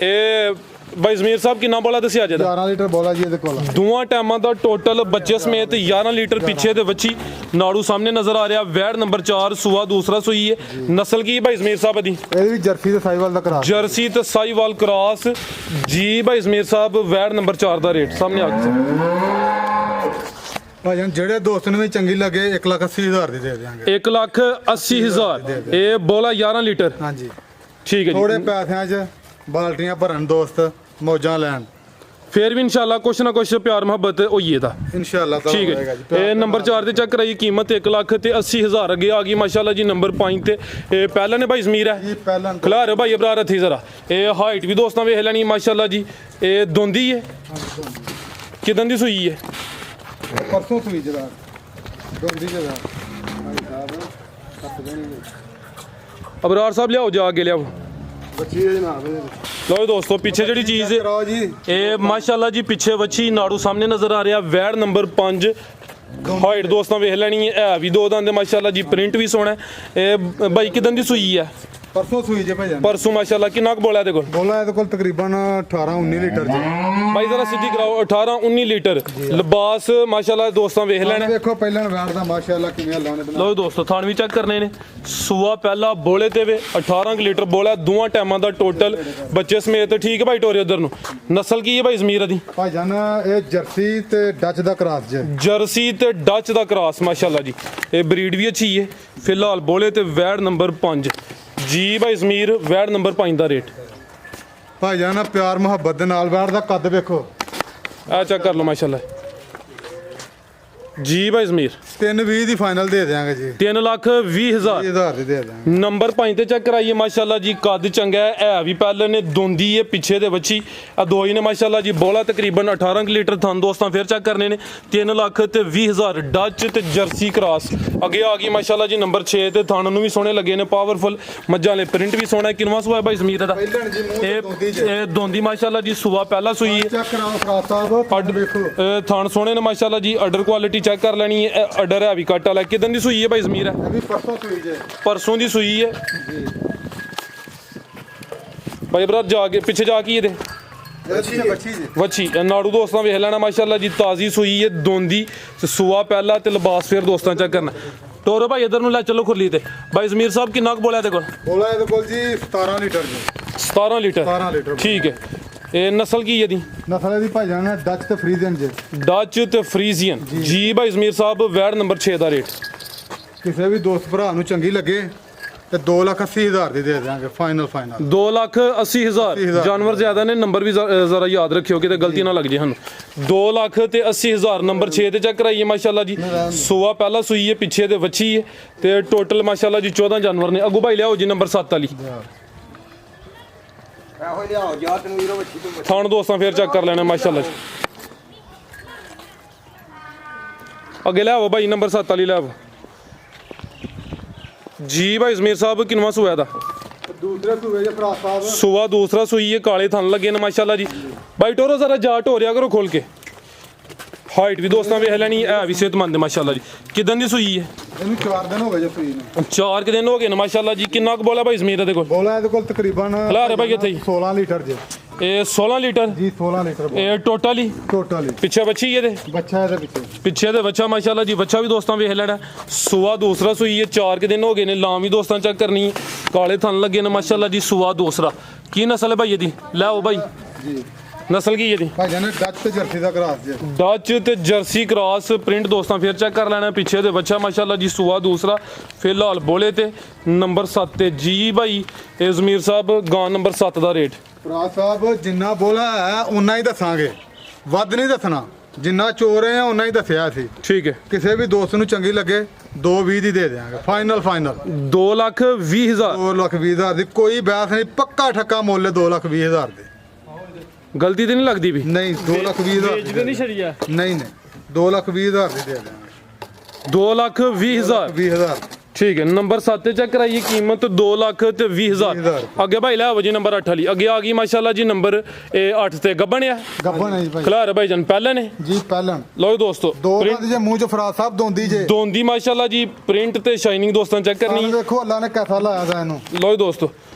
ਇਹ ਭਾਈ ਜ਼ਮੀਰ ਸਾਹਿਬ ਕਿੰਨਾ ਬੋਲਾ ਦੱਸਿਆ ਅੱਜ ਦਾ? 11 ਲੀਟਰ ਬੋਲਾ ਜੀ ਇਹਦੇ ਕੋਲ। ਦੋਵਾਂ ਟਾਈਮਾਂ ਦਾ ਟੋਟਲ ਬੱਚੇ ਸਮੇਤ 11 ਲੀਟਰ। ਪਿੱਛੇ ਦੇ ਵੱਛੀ, ਨਾੜੂ ਸਾਹਮਣੇ ਨਜ਼ਰ ਆ ਰਿਹਾ। ਵੈੜ ਨੰਬਰ 4 ਸੂਆ ਦੂਸਰਾ ਸੂਈ ਹੈ। ਨਸਲ ਕੀ ਭਾਈ ਜ਼ਮੀਰ ਸਾਹਿਬ ਦੀ? ਇਹ ਵੀ ਜਰਸੀ ਤੇ ਸਾਈਵਾਲ ਦਾ ਕਰਾਸ। ਜਰਸੀ ਤੇ ਸਾਈਵਾਲ ਕ੍ਰਾਸ ਜੀ। ਭਾਈ ਜ਼ਮੀਰ ਸਾਹਿਬ ਵੈੜ ਨੰਬਰ 4 ਦਾ ਰੇਟ ਸਾਹਮਣੇ ਆ ਗਿਆ। ਭਾਈ ਜਾਨ ਜਿਹੜੇ ਦੋਸਤ ਨੂੰ ਵੀ ਚੰਗੀ ਲੱਗੇ 1,80,000 ਦੀ ਦੇ ਦਿਆਂਗੇ। 1,80,000 ਇਹ ਬੋਲਾ 11 ਲੀਟਰ। ਹਾਂਜੀ ਠੀਕ ਹੈ ਜੀ। ਥੋੜੇ ਪੈਸਿਆਂ 'ਚ ਬਾਲਟੀਆਂ ਭਰਨ ਦੋਸਤ ਮੌਜਾਂ ਲੈਣ। ਫੇਰ ਵੀ ਇਨਸ਼ਾਅੱਲਾ ਕੁਛ ਨਾ ਕੁਛ ਪਿਆਰ ਮੁਹੱਬਤ ਹੋਈਏ ਦਾ। ਇਨਸ਼ਾਅੱਲਾ ਤਾਂ ਠੀਕ ਹੋਏਗਾ ਹੈ ਜੀ। ਇਹ ਨੰਬਰ 4 ਤੇ ਚੈੱਕ ਕਰਾਈ। ਕੀਮਤ 1,80,000 ਅੱਗੇ ਆ ਗਈ ਮਾਸ਼ਾਅੱਲਾ ਜੀ ਨੰਬਰ 5 ਤੇ। ਇਹ ਪਹਿਲਾਂ ਨੇ ਭਾਈ ਜ਼ਮੀਰ ਹੈ। ਇਹ ਪਹਿਲਾਂ ਖਿਲਾ ਰਹੇ ਭਾਈ ਅਬਰਾਰ ਹੱਥੀ ਜ਼ਰਾ। ਇਹ ਹਾਈਟ ਵੀ ਦੋਸਤਾਂ ਵੇਖ ਲੈਣੀ ਮਾਸ਼ਾਅੱਲਾ ਜੀ। ਇਹ ਦੋਂਦੀ ਹੈ ਕਿਦਾਂ ਦੀ ਸੂਈ ਹੈ? ਪਰਸੋਂ ਸੂਈ ਜਰਾ ਦੋਂਦੀ ਜਰਾ। ਭਾਈ ਸਾਹਿਬ ਕੱਟ ਦੇਣਗੇ। ਅਬਰਾਰ ਸਾਹਿਬ ਲਿਆਓ, ਜਾ ਅੱਗੇ ਲਿਆਓ। ਬੱਚੀ ਇਹ ਨਾ ਲਓ ਦੋਸਤੋ ਪਿੱਛੇ ਜਿਹੜੀ ਚੀਜ਼ ਹੈ ਕਰਾਓ ਜੀ। ਇਹ ਮਾਸ਼ਾਅੱਲਾ ਜੀ ਪਿੱਛੇ ਵੱਛੀ, ਨਾੜੂ ਸਾਹਮਣੇ ਨਜ਼ਰ ਆ ਰਿਹਾ। ਵੈੜ ਨੰਬਰ 5 ਹਾਈਟ ਦੋਸਤਾਂ ਵੇਖ ਲੈਣੀ ਹੈ। ਵੀ ਦੋ ਦੰਦ ਮਾਸ਼ਾਅੱਲਾ ਜੀ। ਪ੍ਰਿੰਟ ਵੀ ਸੋਹਣਾ। ਇਹ ਬਾਈ ਕਿਦਾਂ ਦੀ ਸੂਈ ਹੈ? ਪਰਸੋਂ ਸੂਈ ਜੇ ਭਾਈ ਜਾਨ। ਪਰਸੋਂ ਮਾਸ਼ਾਅੱਲਾ। ਕਿੰਨਾ ਕੁ ਬੋਲਾ ਇਹਦੇ ਕੋਲ? ਬੋਲਾ ਇਹਦੇ ਕੋਲ ਤਕਰੀਬਨ 18-19 ਲੀਟਰ ਜੀ। ਭਾਈ ਜ਼ਰਾ ਸਿੱਧੀ ਕਰਾਓ। 18-19 ਲੀਟਰ ਲਿਬਾਸ ਮਾਸ਼ਾਅੱਲਾ ਦੋਸਤਾਂ ਵੇਖ ਲੈਣਾ। ਵੇਖੋ ਪਹਿਲਾਂ ਵੈੜ ਦਾ ਮਾਸ਼ਾਅੱਲਾ ਕਿਵੇਂ ਲਾਉਣੇ ਬਣਾ। ਲਓ ਦੋਸਤੋ ਥਾਣ ਵੀ ਚੈੱਕ ਕਰਨੇ ਨੇ। ਸੂਆ ਪਹਿਲਾ ਬੋਲੇ ਤੇ ਵੇ 18 ਲੀਟਰ ਬੋਲਾ। ਦੋਵਾਂ ਟਾਈਮਾਂ ਦਾ ਟੋਟਲ ਬੱਚੇ ਸਮੇਤ। ਠੀਕ ਹੈ ਭਾਈ ਟੋਰੇ ਉਧਰ ਨੂੰ। ਨਸਲ ਕੀ ਹੈ ਭਾਈ ਜ਼ਮੀਰ ਦੀ? ਭਾਈ ਜਾਨ ਇਹ ਜਰਸੀ ਤੇ ਡੱਚ ਦਾ ਕਰਾਸ ਜੇ। ਜਰਸੀ ਤੇ ਡੱਚ ਦਾ ਕ੍ਰਾਸ ਮਾਸ਼ਾਅੱਲਾ ਜੀ। ਇਹ ਬਰੀਡ ਵੀ ਅੱਛੀ ਹੈ। ਫਿਲਹਾਲ ਬੋਲੇ ਤੇ ਵੈੜ ਨੰਬਰ 5 ਜੀ। ਭਾਈ ਜ਼ਮੀਰ ਵੈੜ ਨੰਬਰ 5 ਦਾ ਰੇਟ। ਭਾਈ ਜਾਨ ਪਿਆਰ ਮੁਹੱਬਤ ਦੇ ਨਾਲ ਵੈੜ ਦਾ ਕੱਦ ਵੇਖੋ। ਆ ਚੈੱਕ ਕਰ ਲਓ ਮਾਸ਼ਾਅੱਲਾ ਜੀ। ਭਾਈ ਜ਼ਮੀਰ 320 ਦੀ ਫਾਈਨਲ ਦੇ ਦਿਆਂਗੇ ਜੀ 3,20,000 1000 ਦੀ ਦੇ ਦਿਆਂਗੇ। ਨੰਬਰ 5 ਤੇ ਚੈੱਕ ਕਰਾਈਏ ਮਾਸ਼ਾਅੱਲਾ ਜੀ ਕੱਦ ਚੰਗਾ ਹੈ ਵੀ ਪਹਿਲੇ ਨੇ ਦੋਂਦੀ ਹੈ ਪਿੱਛੇ ਦੇ ਵੱਛੀ ਆ ਦੋ ਹੀ ਨੇ ਮਾਸ਼ਾਅੱਲਾ ਜੀ ਬੋਲਾ ਤਕਰੀਬਨ 18 ਲੀਟਰ ਥਣ ਦੋਸਤਾਂ ਫਿਰ ਚੈੱਕ ਕਰਨੇ ਨੇ 3,20,000 ਡੱਚ ਤੇ ਜਰਸੀ ਕ੍ਰਾਸ ਅੱਗੇ ਆ ਗਈ ਮਾਸ਼ਾਅੱਲਾ ਜੀ ਨੰਬਰ 6 ਤੇ ਥਣ ਨੂੰ ਵੀ ਸੋਹਣੇ ਲੱਗੇ ਨੇ ਪਾਵਰਫੁਲ ਮੱਝਾਂ ਵਾਲੇ ਪ੍ਰਿੰਟ ਵੀ ਸੋਹਣਾ ਕਿਨਵਾ ਸੁਆ ਭਾਈ ਜ਼ਮੀਰ ਦਾ ਪਹਿਲਣ ਜੀ ਮੂੰਹ ਤੇ ਦੋਂਦੀ ਜੇ ਇਹ ਦੋਂਦੀ ਮਾਸ਼ਾਅੱਲਾ ਜੀ ਸੁਆ ਪਹਿਲਾ ਸੂਈ ਹੈ ਚੈੱਕ ਕਰਾਓ ਫਰਾਦ ਸਾਹਿਬ ਅੱਡ ਵੇਖੋ ਥਣ ਸੋਹਣੇ ਨੇ ਮਾਸ਼ਾਅੱਲਾ ਜੀ ਆਰਡਰ ਕੁਆਲਿਟੀ ਚੈੱਕ ਕਰ ਲੈਣੀ ਹੈ ਆਰਡਰ ਹੈ ਵੀ ਕੱਟ ਵਾਲਾ ਕਿਦਾਂ ਦੀ ਸੂਈ ਹੈ ਭਾਈ ਜ਼ਮੀਰ ਹੈ ਇਹ ਵੀ ਪਰਸੋਂ ਸੂਈ ਜੇ ਪਰਸੋਂ ਦੀ ਸੂਈ ਹੈ ਭਾਈ ਬਰਾ ਜਾ ਕੇ ਪਿੱਛੇ ਜਾ ਕੇ ਇਹਦੇ ਬੱਚੀ ਜੀ ਵੱਛੀ ਇਹ ਨਾੜੂ ਦੋਸਤਾਂ ਵੇਖ ਲੈਣਾ ਮਾਸ਼ਾਅੱਲਾ ਜੀ ਤਾਜ਼ੀ ਸੂਈ ਹੈ ਦੋਂਦੀ ਤੇ ਸੂਆ ਪਹਿਲਾ ਤੇ ਲਿਬਾਸ ਫਿਰ ਦੋਸਤਾਂ ਚੈੱਕ ਕਰਨਾ ਟੋਰੋ ਭਾਈ ਇਧਰ ਨੂੰ ਲੈ ਚਲੋ ਖੁਰਲੀ ਤੇ ਭਾਈ ਜ਼ਮੀਰ ਸਾਹਿਬ ਕਿੰਨਾ ਕੁ ਬੋਲਿਆ ਤੇ ਕੋਲ ਬੋਲਾ ਇਹਦੇ ਕੋਲ ਜੀ 17 ਲੀਟਰ ਜੀ 17 ਲੀਟਰ 17 ਲੀਟਰ ਠੀਕ ਹੈ ਇਹ ਨਸਲ ਕੀ ਹੈ ਦੀ ਨਸਲ ਦੀ ਭਾਈਜਾਨ ਹੈ ਡੱਚ ਤੇ ਫਰੀਜ਼ਨ ਜੇ ਡੱਚ ਤੇ ਫਰੀਜ਼ੀਅਨ ਜੀ ਭਾਈ ਜ਼ਮੀਰ ਸਾਹਿਬ ਵੈੜ ਨੰਬਰ 6 ਦਾ ਰੇਟ ਕਿਸੇ ਵੀ ਦੋਸਤ ਭਰਾ ਨੂੰ ਚੰਗੀ ਲੱਗੇ ਤੇ 2,80,000 ਦੀ ਦੇ ਦਿਆਂਗੇ ਫਾਈਨਲ 2,80,000 ਜਾਨਵਰ ਜ਼ਿਆਦਾ ਨੇ ਨੰਬਰ ਵੀ ਜ਼ਰਾ ਯਾਦ ਰੱਖਿਓ ਕਿਤੇ ਗਲਤੀ ਨਾ ਲੱਗ ਜੇ ਸਾਨੂੰ 2,80,000 ਨੰਬਰ 6 ਤੇ ਚੈੱਕ ਕਰਾਈਏ ਮਾਸ਼ਾਅੱਲਾ ਜੀ ਸੂਆ ਪਹਿਲਾ ਸੂਈ ਹੈ ਪਿੱਛੇ ਤੇ ਵੱਛੀ ਹੈ ਤੇ ਟੋਟਲ ਮਾਸ਼ਾਅੱਲਾ ਜੀ 14 ਜਾਨਵਰ ਨੇ ਅੱਗੂ ਭਾਈ ਲਿਆਓ ਜੀ ਨੰਬਰ 7 ਵਾਲੀ ਇਹੋ ਲਿਆਓ ਜਾ ਤੈਨੂੰ ਵੀਰੋ ਵੱਛੀ ਤੋਂ ਥਾਣ ਦੋਸਤਾਂ ਫੇਰ ਚੈੱਕ ਕਰ ਲੈਣਾ ਮਾਸ਼ਾਅੱਲਾ ਜੀ ਅੱਗੇ ਲਿਆਓ ਭਾਈ ਨੰਬਰ 7 ਵਾਲੀ ਲਿਆਓ ਜੀ ਭਾਈ ਜ਼ਮੀਰ ਸਾਹਿਬ ਕਿਨਵਾ ਸੂਆ ਦਾ ਦੂਸਰੇ ਸੂਏ ਜੇ ਭਰਾ ਸਾਹਿਬ ਸੁਆ ਦੂਸਰਾ ਸੂਈ ਹੈ ਕਾਲੇ ਥਣ ਲੱਗੇ ਨੇ ਮਾਸ਼ਾਅੱਲਾ ਜੀ ਬਾਈ ਟੋਰੋ ਜ਼ਰਾ ਜਾਟ ਹੋ ਰਿਆ ਕਰੋ ਖੋਲ ਕੇ ਹਾਈਟ ਵੀ ਦੋਸਤਾਂ ਵੇਖ ਲੈਣੀ ਹੈ ਵੀ ਸਿਹਤਮੰਦ ਮਾਸ਼ਾਅੱਲਾ ਜੀ ਕਿਦਾਂ ਦੀ ਸੂਈ ਹੈ ਇਹਨੂੰ 4 ਦਿਨ ਹੋ ਗਏ ਜੇ ਸੂਈ ਨੂੰ 4 ਦਿਨ ਹੋ ਗਏ ਨੇ ਮਾਸ਼ਾਅੱਲਾ ਜੀ ਕਿੰਨਾ ਕੁ ਬੋਲਾ ਭਾਈ ਜ਼ਮੀਰ ਦੇ ਕੋਲ ਬੋਲਾ ਇਹਦੇ ਕੋਲ ਤਕਰੀਬਨ ਖਿਲਾਰੇ ਭਾਈ ਕਿੱਥੇ ਜੀ 16 ਲੀਟਰ ਜੇ ਇਹ 16 ਲੀਟਰ ਜੀ 16 ਲੀਟਰ ਇਹ ਟੋਟਲ ਹੀ ਟੋਟਲ ਪਿੱਛੇ ਬੱਚੀ ਇਹਦੇ ਬੱਚਾ ਇਹਦੇ ਪਿੱਛੇ ਪਿੱਛੇ ਦੇ ਬੱਚਾ ਮਾਸ਼ਾਅੱਲਾ ਜੀ ਬੱਚਾ ਵੀ ਦੋਸਤਾਂ ਵੇਖ ਲੈਣਾ ਸੁਆ ਦੂਸਰਾ ਸੂਈ ਹੈ 4 ਦਿਨ ਹੋ ਗਏ ਨੇ ਲਾਂ ਵੀ ਦੋਸਤਾਂ ਚੈੱਕ ਕਰਨੀ ਕਾਲੇ ਥਣ ਲੱਗੇ ਨੇ ਮਾਸ਼ਾਅੱਲਾ ਜੀ ਸੁਆ ਦੂਸਰਾ ਕੀ ਨਸਲ ਹੈ ਭਾਈ ਇਹਦੀ ਲੈ ਆਓ ਭਾਈ ਜੀ ਨਸਲ ਕੀ ਇਹਦੀ ਭਾਈ ਜਾਨੇ ਡੱਚ ਤੇ ਜਰਸੀ ਦਾ ਕਰਾਸ ਜੇ ਡੱਚ ਤੇ ਜਰਸੀ ਕ੍ਰਾਸ ਪ੍ਰਿੰਟ ਦੋਸਤਾਂ ਫੇਰ ਚੈੱਕ ਕਰ ਲੈਣਾ ਪਿੱਛੇ ਦੇ ਬੱਚਾ ਮਾਸ਼ਾਅੱਲਾ ਜੀ ਸੂਆ ਦੂਸਰਾ ਫਿਲਹਾਲ ਬੋਲੇ ਤੇ ਨੰਬਰ 7 ਤੇ ਜੀ ਭਾਈ ਇਹ ਜ਼ਮੀਰ ਸਾਹਿਬ ਗਾਂ ਨੰਬਰ 7 ਦਾ ਰੇਟ ਭਰਾ ਸਾਹਿਬ ਜਿੰਨਾ ਬੋਲਾ ਹੈ ਉਨਾ ਹੀ ਦੱਸਾਂਗੇ ਵੱਧ ਨਹੀਂ ਦੱਸਣਾ ਜਿੰਨਾ ਚੋਰ ਹੈ ਉਨਾ ਹੀ ਦੱਸਿਆ ਸੀ ਠੀਕ ਹੈ ਕਿਸੇ ਵੀ ਦੋਸਤ ਨੂੰ ਚੰਗੀ ਲੱਗੇ 2,20 ਦੀ ਦੇ ਦਿਆਂਗੇ ਫਾਈਨਲ 2,20,000 2,20,000 ਦੀ ਕੋਈ ਬਹਿਸ ਨਹੀਂ ਪੱਕਾ ਠੱਕਾ ਮੁੱਲ 2,20,000 ਦੇ ਗਲਤੀ ਤੇ ਨਹੀਂ ਲੱਗਦੀ ਵੀ ਨਹੀਂ 2,20,000 ਵੇਚਦੇ ਨਹੀਂ ਸ਼ਰੀਆ ਨਹੀਂ 2,20,000 ਦੀ ਦੇ ਦਿਆਂਗੇ 2,20,000 20,000 ਠੀਕ ਹੈ ਨੰਬਰ 7 ਤੇ ਚੈੱਕ ਕਰਾਈਏ ਕੀਮਤ 2,20,000 ਅੱਗੇ ਭਾਈ ਲੈ ਆਵੋ ਜੀ ਨੰਬਰ 8 ਵਾਲੀ ਅੱਗੇ ਆ ਗਈ ਮਾਸ਼ਾਅੱਲਾ ਜੀ ਨੰਬਰ 8 ਤੇ ਗੱਬਣ ਆ ਗੱਬਣ ਹੈ ਜੀ ਭਾਈ ਖਿਲਾਰ ਭਾਈ ਜਨ ਪਹਿਲਾਂ ਨੇ ਜੀ ਪਹਿਲਾਂ ਲਓ ਦੋਸਤੋ ਦੋ ਦੰਦ ਜੇ ਮੂੰਹ ਚ ਫਰਾਦ ਸਾਹਿਬ ਦੋਂਦੀ ਜੇ ਦੋਂਦੀ ਮਾਸ਼ਾਅੱਲਾ ਜੀ ਪ੍ਰਿੰਟ ਤੇ ਸ਼ਾਈਨਿੰਗ ਦੋਸਤਾਂ ਚੈੱਕ ਕਰਨੀ ਦੇਖੋ ਅੱਲਾ ਨੇ ਕਿਹਦਾ ਲਾਇਆ ਦਾ ਇਹਨੂੰ ਲਓ ਦੋਸਤੋ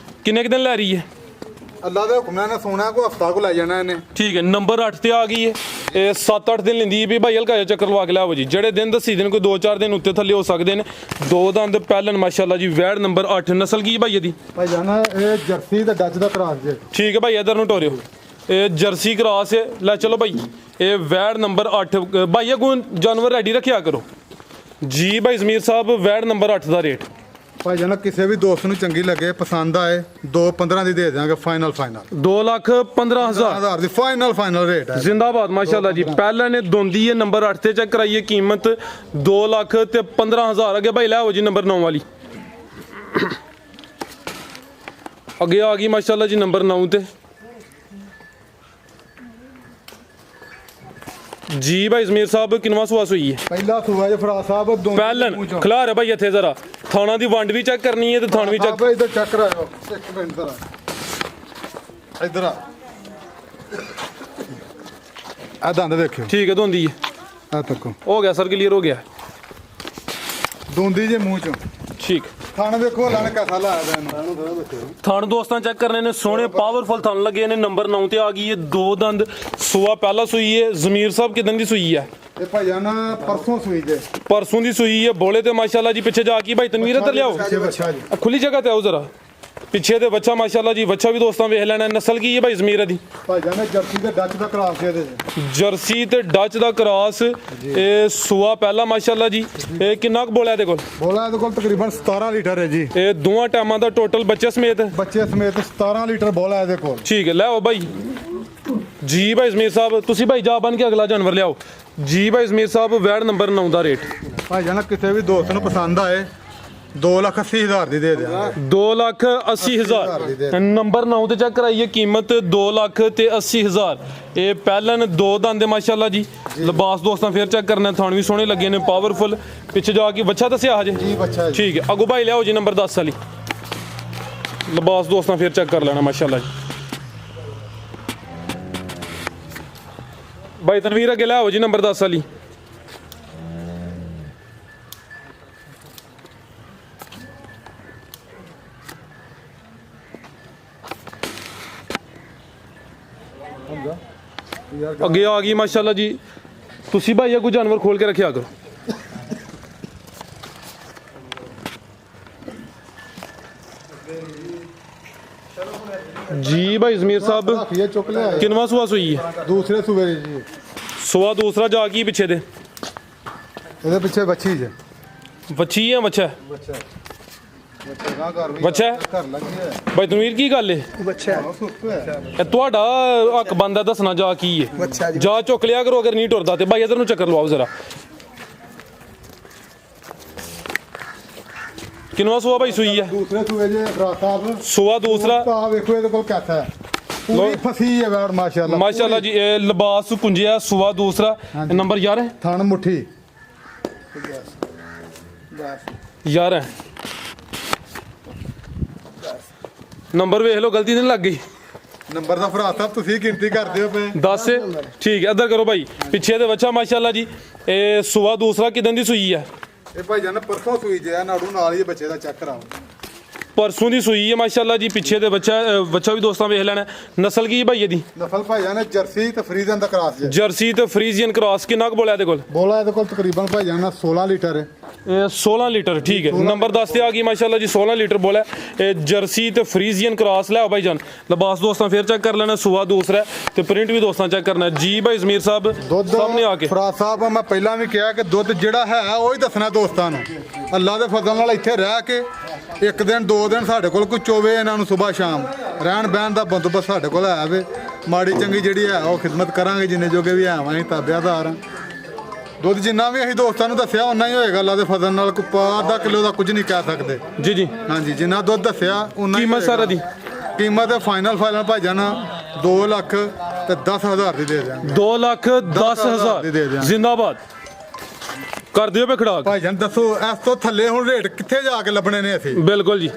ਕਿੰਨੇ ਕੁ ਦਿਨ ਲੈ ਰਹੀ ਹੈ ਅੱਲਾ ਦੇ ਹੁਕਮ ਨਾਲ ਸੋਨਾ ਕੋ ਹਫਤਾ ਕੋ ਲੈ ਜਾਣਾ ਇਹਨੇ ਠੀਕ ਹੈ ਨੰਬਰ 8 ਤੇ ਆ ਗਈ ਹੈ ਇਹ 7-8 ਦਿਨ ਲੈਂਦੀ ਵੀ ਭਾਈ ਹਲਕਾ ਜਿਹਾ ਚੱਕਰ ਲਵਾ ਕੇ ਲਿਆਓ ਜੀ ਜਿਹੜੇ ਦਿਨ ਦੱਸੀ ਦਿਨ ਕੋਈ 2-4 ਦਿਨ ਉੱਤੇ ਥੱਲੇ ਹੋ ਸਕਦੇ ਨੇ ਦੋ ਦੰਦ ਪਹਿਲਨ ਮਾਸ਼ਾਅੱਲਾ ਜੀ ਵੈੜ ਨੰਬਰ 8 ਨਸਲ ਕੀ ਭਾਈ ਇਹਦੀ ਭਾਈ ਜਾਨਾ ਇਹ ਜਰਸੀ ਤੇ ਡੱਚ ਦਾ ਕਰਾਸ ਜੇ ਠੀਕ ਹੈ ਭਾਈ ਇਧਰ ਨੂੰ ਟੋਰਿਓ ਇਹ ਜਰਸੀ ਕ੍ਰਾਸ ਹੈ ਲੈ ਚਲੋ ਭਾਈ ਇਹ ਵੈੜ ਨੰਬਰ 8 ਭਾਈ ਇਹ ਜਾਨਵਰ ਰੈਡੀ ਰੱਖਿਆ ਕਰੋ ਜੀ ਭਾਈ ਜ਼ਮੀਰ ਸਾਹਿਬ ਵੈੜ ਨੰਬਰ 8 ਦਾ ਰੇਟ ਭਾਈ ਜਾਨਾ ਕਿਸੇ ਵੀ ਦੋਸਤ ਨੂੰ ਚੰਗੀ ਲੱਗੇ ਪਸੰਦ ਆਏ 2,15 ਦੀ ਦੇ ਦਿਆਂਗੇ ਫਾਈਨਲ 2,15,000 ਦੀ ਫਾਈਨਲ ਰੇਟ ਹੈ ਜ਼ਿੰਦਾਬਾਦ ਮਾਸ਼ਾਅੱਲਾ ਜੀ ਪਹਿਲਾਂ ਨੇ ਦੋਂਦੀ ਹੈ ਨੰਬਰ 8 ਤੇ ਚੈੱਕ ਕਰਾਈਏ ਕੀਮਤ 2,15,000 ਅੱਗੇ ਭਾਈ ਲੈ ਆਓ ਜੀ ਨੰਬਰ 9 ਵਾਲੀ ਅੱਗੇ ਆ ਗਈ ਮਾਸ਼ਾਅੱਲਾ ਜੀ ਨੰਬਰ 9 ਤੇ ਜੀ ਭਾਈ ਜ਼ਮੀਰ ਸਾਹਿਬ ਕਿਨਵਾ ਸੁਆਸ ਹੋਈ ਹੈ ਪਹਿਲਾ ਸੂਆ ਜੇ ਫਰਾਦ ਸਾਹਿਬ ਦੋਂਦੀ ਪਹਿਲਨ ਖਿਲਾਰ ਭਾਈ ਇੱਥੇ ਜ਼ਰਾ ਥਾਣਾ ਦੀ ਵੰਡ ਵੀ ਚੈੱਕ ਕਰਨੀ ਹੈ ਤੇ ਥਾਣ ਵੀ ਚੈੱਕ ਇਧਰ ਚੈੱਕ ਕਰਾਓ ਇੱਕ ਮਿੰਟ ਜ਼ਰਾ ਇਧਰ ਆ ਦੰਦ ਵੇਖਿਓ ਠੀਕ ਹੈ ਦੋਂਦੀ ਹੈ ਆ ਤੱਕੋ ਹੋ ਗਿਆ ਸਰ ਕਲੀਅਰ ਹੋ ਗਿਆ ਦੋਂਦੀ ਜੇ ਮੂੰਹ ਚੋਂ ਠੀਕ ਖਾਣ ਵੇਖੋ ਅੱਲਾ ਨੇ ਕਿਹਦਾ ਲਾਇਆ ਦਾ ਇਹਨੂੰ ਥਣ ਦੋਸਤਾਂ ਚੈੱਕ ਕਰਨੇ ਨੇ ਸੋਹਣੇ ਪਾਵਰਫੁਲ ਥਣ ਲੱਗੇ ਨੇ ਨੰਬਰ 9 ਤੇ ਆ ਗਈ ਹੈ ਦੋ ਦੰਦ ਸੂਆ ਪਹਿਲਾ ਸੂਈ ਹੈ ਜ਼ਮੀਰ ਸਾਹਿਬ ਕਿਦਾਂ ਦੀ ਸੂਈ ਹੈ ਇਹ ਭਾਈ ਜਾਨਾ ਪਰਸੋਂ ਸੂਈ ਜੇ ਪਰਸੋਂ ਦੀ ਸੂਈ ਹੈ ਬੋਲੇ ਤੇ ਮਾਸ਼ਾਅੱਲਾ ਜੀ ਪਿੱਛੇ ਜਾ ਕੇ ਭਾਈ ਤਨਵੀਰ ਇੱਧਰ ਲਿਆਓ ਬੱਚਾ ਜੀ ਖੁੱਲੀ ਜਗ੍ਹਾ ਤੇ ਆਓ ਜ਼ਰਾ ਪਿੱਛੇ ਦੇ ਬੱਚਾ ਮਾਸ਼ਾਅੱਲਾ ਜੀ ਬੱਚਾ ਵੀ ਦੋਸਤਾਂ ਵੇਖ ਲੈਣਾ ਨਸਲ ਕੀ ਹੈ ਭਾਈ ਜ਼ਮੀਰ ਦੀ ਭਾਈ ਜਾਨਾ ਜਰਸੀ ਤੇ ਡੱਚ ਦਾ ਕਰਾਸ ਦੇ ਇਹਦੇ ਜਰਸੀ ਤੇ ਡੱਚ ਦਾ ਕ੍ਰਾਸ ਇਹ ਸੂਆ ਪਹਿਲਾ ਮਾਸ਼ਾਅੱਲਾ ਜੀ ਇਹ ਕਿੰਨਾ ਕੁ ਬੋਲਿਆ ਇਹਦੇ ਕੋਲ ਬੋਲਾ ਇਹਦੇ ਕੋਲ ਤਕਰੀਬਨ 17 ਲੀਟਰ ਹੈ ਜੀ ਇਹ ਦੋਵਾਂ ਟਾਈਮਾਂ ਦਾ ਟੋਟਲ ਬੱਚੇ ਸਮੇਤ ਬੱਚੇ ਸਮੇਤ 17 ਲੀਟਰ ਬੋਲਾ ਇਹਦੇ ਕੋਲ ਠੀਕ ਹੈ ਲੈ ਆਓ ਭਾਈ ਜੀ ਭਾਈ ਜ਼ਮੀਰ ਸਾਹਿਬ ਤੁਸੀਂ ਭਾਈ ਜਾ ਬਣ ਕੇ ਅਗਲਾ ਜਾਨਵਰ ਲਿਆਓ ਜੀ ਭਾਈ ਜ਼ਮੀਰ ਸਾਹਿਬ ਵੈੜ ਨੰਬਰ 9 ਦਾ ਰੇਟ ਭਾਈ ਜਾਨ ਕਿਸੇ ਵੀ ਦੋਸਤ ਨੂੰ ਪਸੰਦ ਆਏ 2,80,000 ਦੀ ਦੇ ਦਿਆਂਗੇ 2,80,000 ਨੰਬਰ 9 ਤੇ ਚੈੱਕ ਕਰਾਈਏ ਕੀਮਤ 2,80,000 ਇਹ ਪਹਿਲਨ ਦੋ ਦੰਦ ਮਾਸ਼ਾਅੱਲਾ ਜੀ ਲਿਬਾਸ ਦੋਸਤਾਂ ਫੇਰ ਚੈੱਕ ਕਰਨਾ ਥਣ ਵੀ ਸੋਹਣੇ ਲੱਗੇ ਨੇ ਪਾਵਰਫੁਲ ਪਿੱਛੇ ਜਾ ਕੇ ਬੱਚਾ ਦੱਸਿਆ ਹਜੇ ਜੀ ਬੱਚਾ ਜੀ ਠੀਕ ਹੈ ਅਗੋ ਭਾਈ ਲਿਆਓ ਜੀ ਨੰਬਰ 10 ਵਾਲੀ ਲਿਬਾਸ ਦੋਸਤਾਂ ਫੇਰ ਚੈੱਕ ਕਰ ਲੈਣਾ ਮਾਸ਼ਾਅੱਲਾ ਜੀ ਭਾਈ ਤਨਵੀਰ ਅੱਗੇ ਲਿਆਓ ਜੀ ਨੰਬਰ 10 ਵਾਲੀ ਅੱਗੇ ਆ ਗਈ ਮਾਸ਼ਾਅੱਲਾ ਜੀ ਤੁਸੀਂ ਭਾਈ ਇਹ ਕੋਈ ਜਾਨਵਰ ਖੋਲ ਕੇ ਰੱਖਿਆ ਕਰੋ ਜੀ ਭਾਈ ਜ਼ਮੀਰ ਸਾਹਿਬ ਇਹ ਚੁੱਕ ਲਿਆ ਕਿੰਨਵਾਂ ਸੂਆ ਸੂਈ ਹੈ ਦੂਸਰੇ ਸੂਬੇ ਜੀ ਸੂਆ ਦੂਸਰਾ ਜਾ ਕੀ ਪਿੱਛੇ ਦੇ ਇਹਦੇ ਪਿੱਛੇ ਬੱਚੀ ਜੇ ਵੱਛੀ ਹੈ ਬੱਚਾ ਬੱਚਾ ਬੱਚਾ ਗਾਂ ਕਰ ਰਹੀ ਬੱਚਾ ਘਰ ਲੱਗੀ ਹੈ ਭਾਈ ਤਨਵੀਰ ਕੀ ਗੱਲ ਏ ਇਹ ਤੁਹਾਡਾ ਹੱਕ ਬੰਦਾ ਦੱਸਣਾ ਜਾ ਕੀ ਹੈ ਜਾ ਚੁੱਕ ਲਿਆ ਕਰੋ ਅਗਰ ਨਹੀਂ ਟੁਰਦਾ ਤੇ ਭਾਈ ਇਧਰ ਨੂੰ ਚੱਕਰ ਲਵਾਓ ਜ਼ਰਾ ਕਿੰਨਵਾਂ ਸੂਆ ਭਾਈ ਸੂਈ ਹੈ ਦੂਸਰੇ ਸੂਬੇ ਜੇ ਫਰਾ ਸਾਹਿਬ ਸੂਆ ਦੂਸਰਾ ਤਾਂ ਵੇਖੋ ਇਹਦੇ ਕੋਲ ਕਿਆ ਹੈ ਪੂਰੀ ਫਸੀ ਹੈ ਵੈੜ ਮਾਸ਼ਾਅੱਲਾ ਮਾਸ਼ਾਅੱਲਾ ਜੀ ਇਹ ਲਿਬਾਸ ਕੁੰਜਿਆ ਸੂਆ ਦੂਸਰਾ ਨੰਬਰ 11 ਹੈ ਥਣ ਮੁੱਠੀ 11 ਨੰਬਰ ਵੇਖ ਲਓ ਗਲਤੀ ਨਹੀਂ ਲੱਗ ਗਈ ਨੰਬਰ ਦਾ ਫਰਾ ਸਾਹਿਬ ਤੁਸੀਂ ਗਿਣਤੀ ਕਰਦੇ ਹੋ ਪਏ 10 ਠੀਕ ਹੈ ਇੱਧਰ ਕਰੋ ਭਾਈ ਪਿੱਛੇ ਦੇ ਬੱਚਾ ਮਾਸ਼ਾਅੱਲਾ ਜੀ ਇਹ ਸੂਆ ਦੂਸਰਾ ਕਿਦਾਂ ਦੀ ਸੂਈ ਹੈ ਇਹ ਭਾਈ ਜਾਨ ਪਰਸੋਂ ਸੂਈ ਜੇ ਨਾੜੂ ਨਾਲ ਹੀ ਬੱਚੇ ਦਾ ਚੈੱਕ ਕਰਾਓ ਪਰਸੋਂ ਦੀ ਸੂਈ ਹੈ ਮਾਸ਼ਾਅੱਲਾ ਜੀ ਪਿੱਛੇ ਦੇ ਬੱਚਾ ਵੀ ਦੋਸਤਾਂ ਵੇਖ ਲੈਣਾ ਨਸਲ ਕੀ ਭਾਈ ਇਹਦੀ ਨਸਲ ਭਾਈ ਜਾਨ ਜਰਸੀ ਤੇ ਫਰੀਜ਼ਨ ਦਾ ਕਰਾਸ ਜੇ ਜਰਸੀ ਤੇ ਫਰੀਜ਼ੀਅਨ ਕ੍ਰਾਸ ਕਿੰਨਾ ਕੁ ਬੋਲਿਆ ਇਹਦੇ ਕੋਲ ਬੋਲਾ ਇਹਦੇ ਕੋਲ ਤਕਰੀਬਨ ਭਾਈ ਜਾਨ 16 ਲੀਟਰ ਹੈ ਇਹ 16 ਲੀਟਰ ਠੀਕ ਹੈ ਨੰਬਰ 10 ਤੇ ਆ ਗਈ ਮਾਸ਼ਾਅੱਲਾ ਜੀ 16 ਲੀਟਰ ਬੋਲਿਆ ਇਹ ਜਰਸੀ ਤੇ ਫਰੀਜ਼ੀਅਨ ਕ੍ਰਾਸ ਲਿਆਓ ਭਾਈ ਜਾਨ ਲਿਬਾਸ ਦੋਸਤਾਂ ਫੇਰ ਚੈੱਕ ਕਰ ਲੈਣਾ ਸੂਆ ਦੂਸਰਾ ਤੇ ਪ੍ਰਿੰਟ ਵੀ ਦੋਸਤਾਂ ਚੈੱਕ ਕਰਨਾ ਜੀ ਭਾਈ ਜ਼ਮੀਰ ਸਾਹਿਬ ਦੁੱਧ ਸਾਹਮਣੇ ਆ ਕੇ ਫਰਾ ਸਾਹਿਬ ਮੈਂ ਪਹਿਲਾਂ ਵੀ ਕਿਹਾ ਕਿ ਦੁੱਧ ਜਿਹੜਾ ਹੈ ਉਹ ਹੀ ਦੱਸਣਾ ਦੋਸਤਾਂ ਨੂੰ ਅੱਲਾ ਦੇ ਫਜ਼ਲ ਨਾਲ ਇੱਥੇ ਰਹਿ ਕੇ ਇੱਕ ਦਿਨ ਦੋ ਦਿਨ ਸਾਡੇ ਕੋਲ ਕੋਈ ਚੋਵੇ ਇਹਨਾਂ ਨੂੰ ਸਵੇਰ ਸ਼ਾਮ ਰਹਿਣ ਬਹਿਣ ਦਾ ਬੰਦੋਬਸਤ ਸਾਡੇ ਕੋਲ ਹੈ ਵੇ ਮਾੜੀ ਚੰਗੀ ਜਿਹੜੀ ਹੈ ਉਹ ਖਿਦਮਤ ਕਰਾਂਗੇ ਜਿੰਨੇ ਜੋਗੇ ਵੀ ਹੈ ਅਸੀਂ ਤਾਬਿਆਦਾਰ ਹਾਂ ਦੁੱਧ ਜਿੰਨਾ ਵੀ ਅਸੀਂ ਦੋਸਤਾਂ ਨੂੰ ਦੱਸਿਆ ਉਨਾ ਹੀ ਹੋਏਗਾ ਅੱਲਾ ਦੇ ਫਜ਼ਲ ਨਾਲ ਕੋਈ ਅੱਧਾ ਕਿਲੋ ਦਾ ਕੁਝ ਨਹੀਂ ਕਹਿ ਸਕਦੇ ਜੀ ਜੀ ਹਾਂਜੀ ਜਿੰਨਾ ਦੁੱਧ ਦੱਸਿਆ ਉਨਾ ਹੀ ਕੀਮਤ ਸਾਰਾ ਦੀ ਕੀਮਤ ਫਾਈਨਲ ਭਾਈ ਜਾਨ 2 ਲੱਖ ਤੇ 10,000 ਦੀ ਦੇ ਦਿਆਂਗੇ 2,10,000 ਦੇ ਦਿਆਂਗੇ। ਜ਼ਿੰਦਾਬਾਦ ਕਰ ਦਿਓ ਬਖੜਾ ਭਾਈ ਜਾਨ ਦੱਸੋ ਇਸ ਤੋਂ ਥੱਲੇ ਹੁਣ ਰੇਟ ਕਿੱਥੇ ਜਾ ਕੇ ਲੱਭਣੇ ਨੇ ਅਸੀਂ ਬਿਲਕੁਲ ਜੀ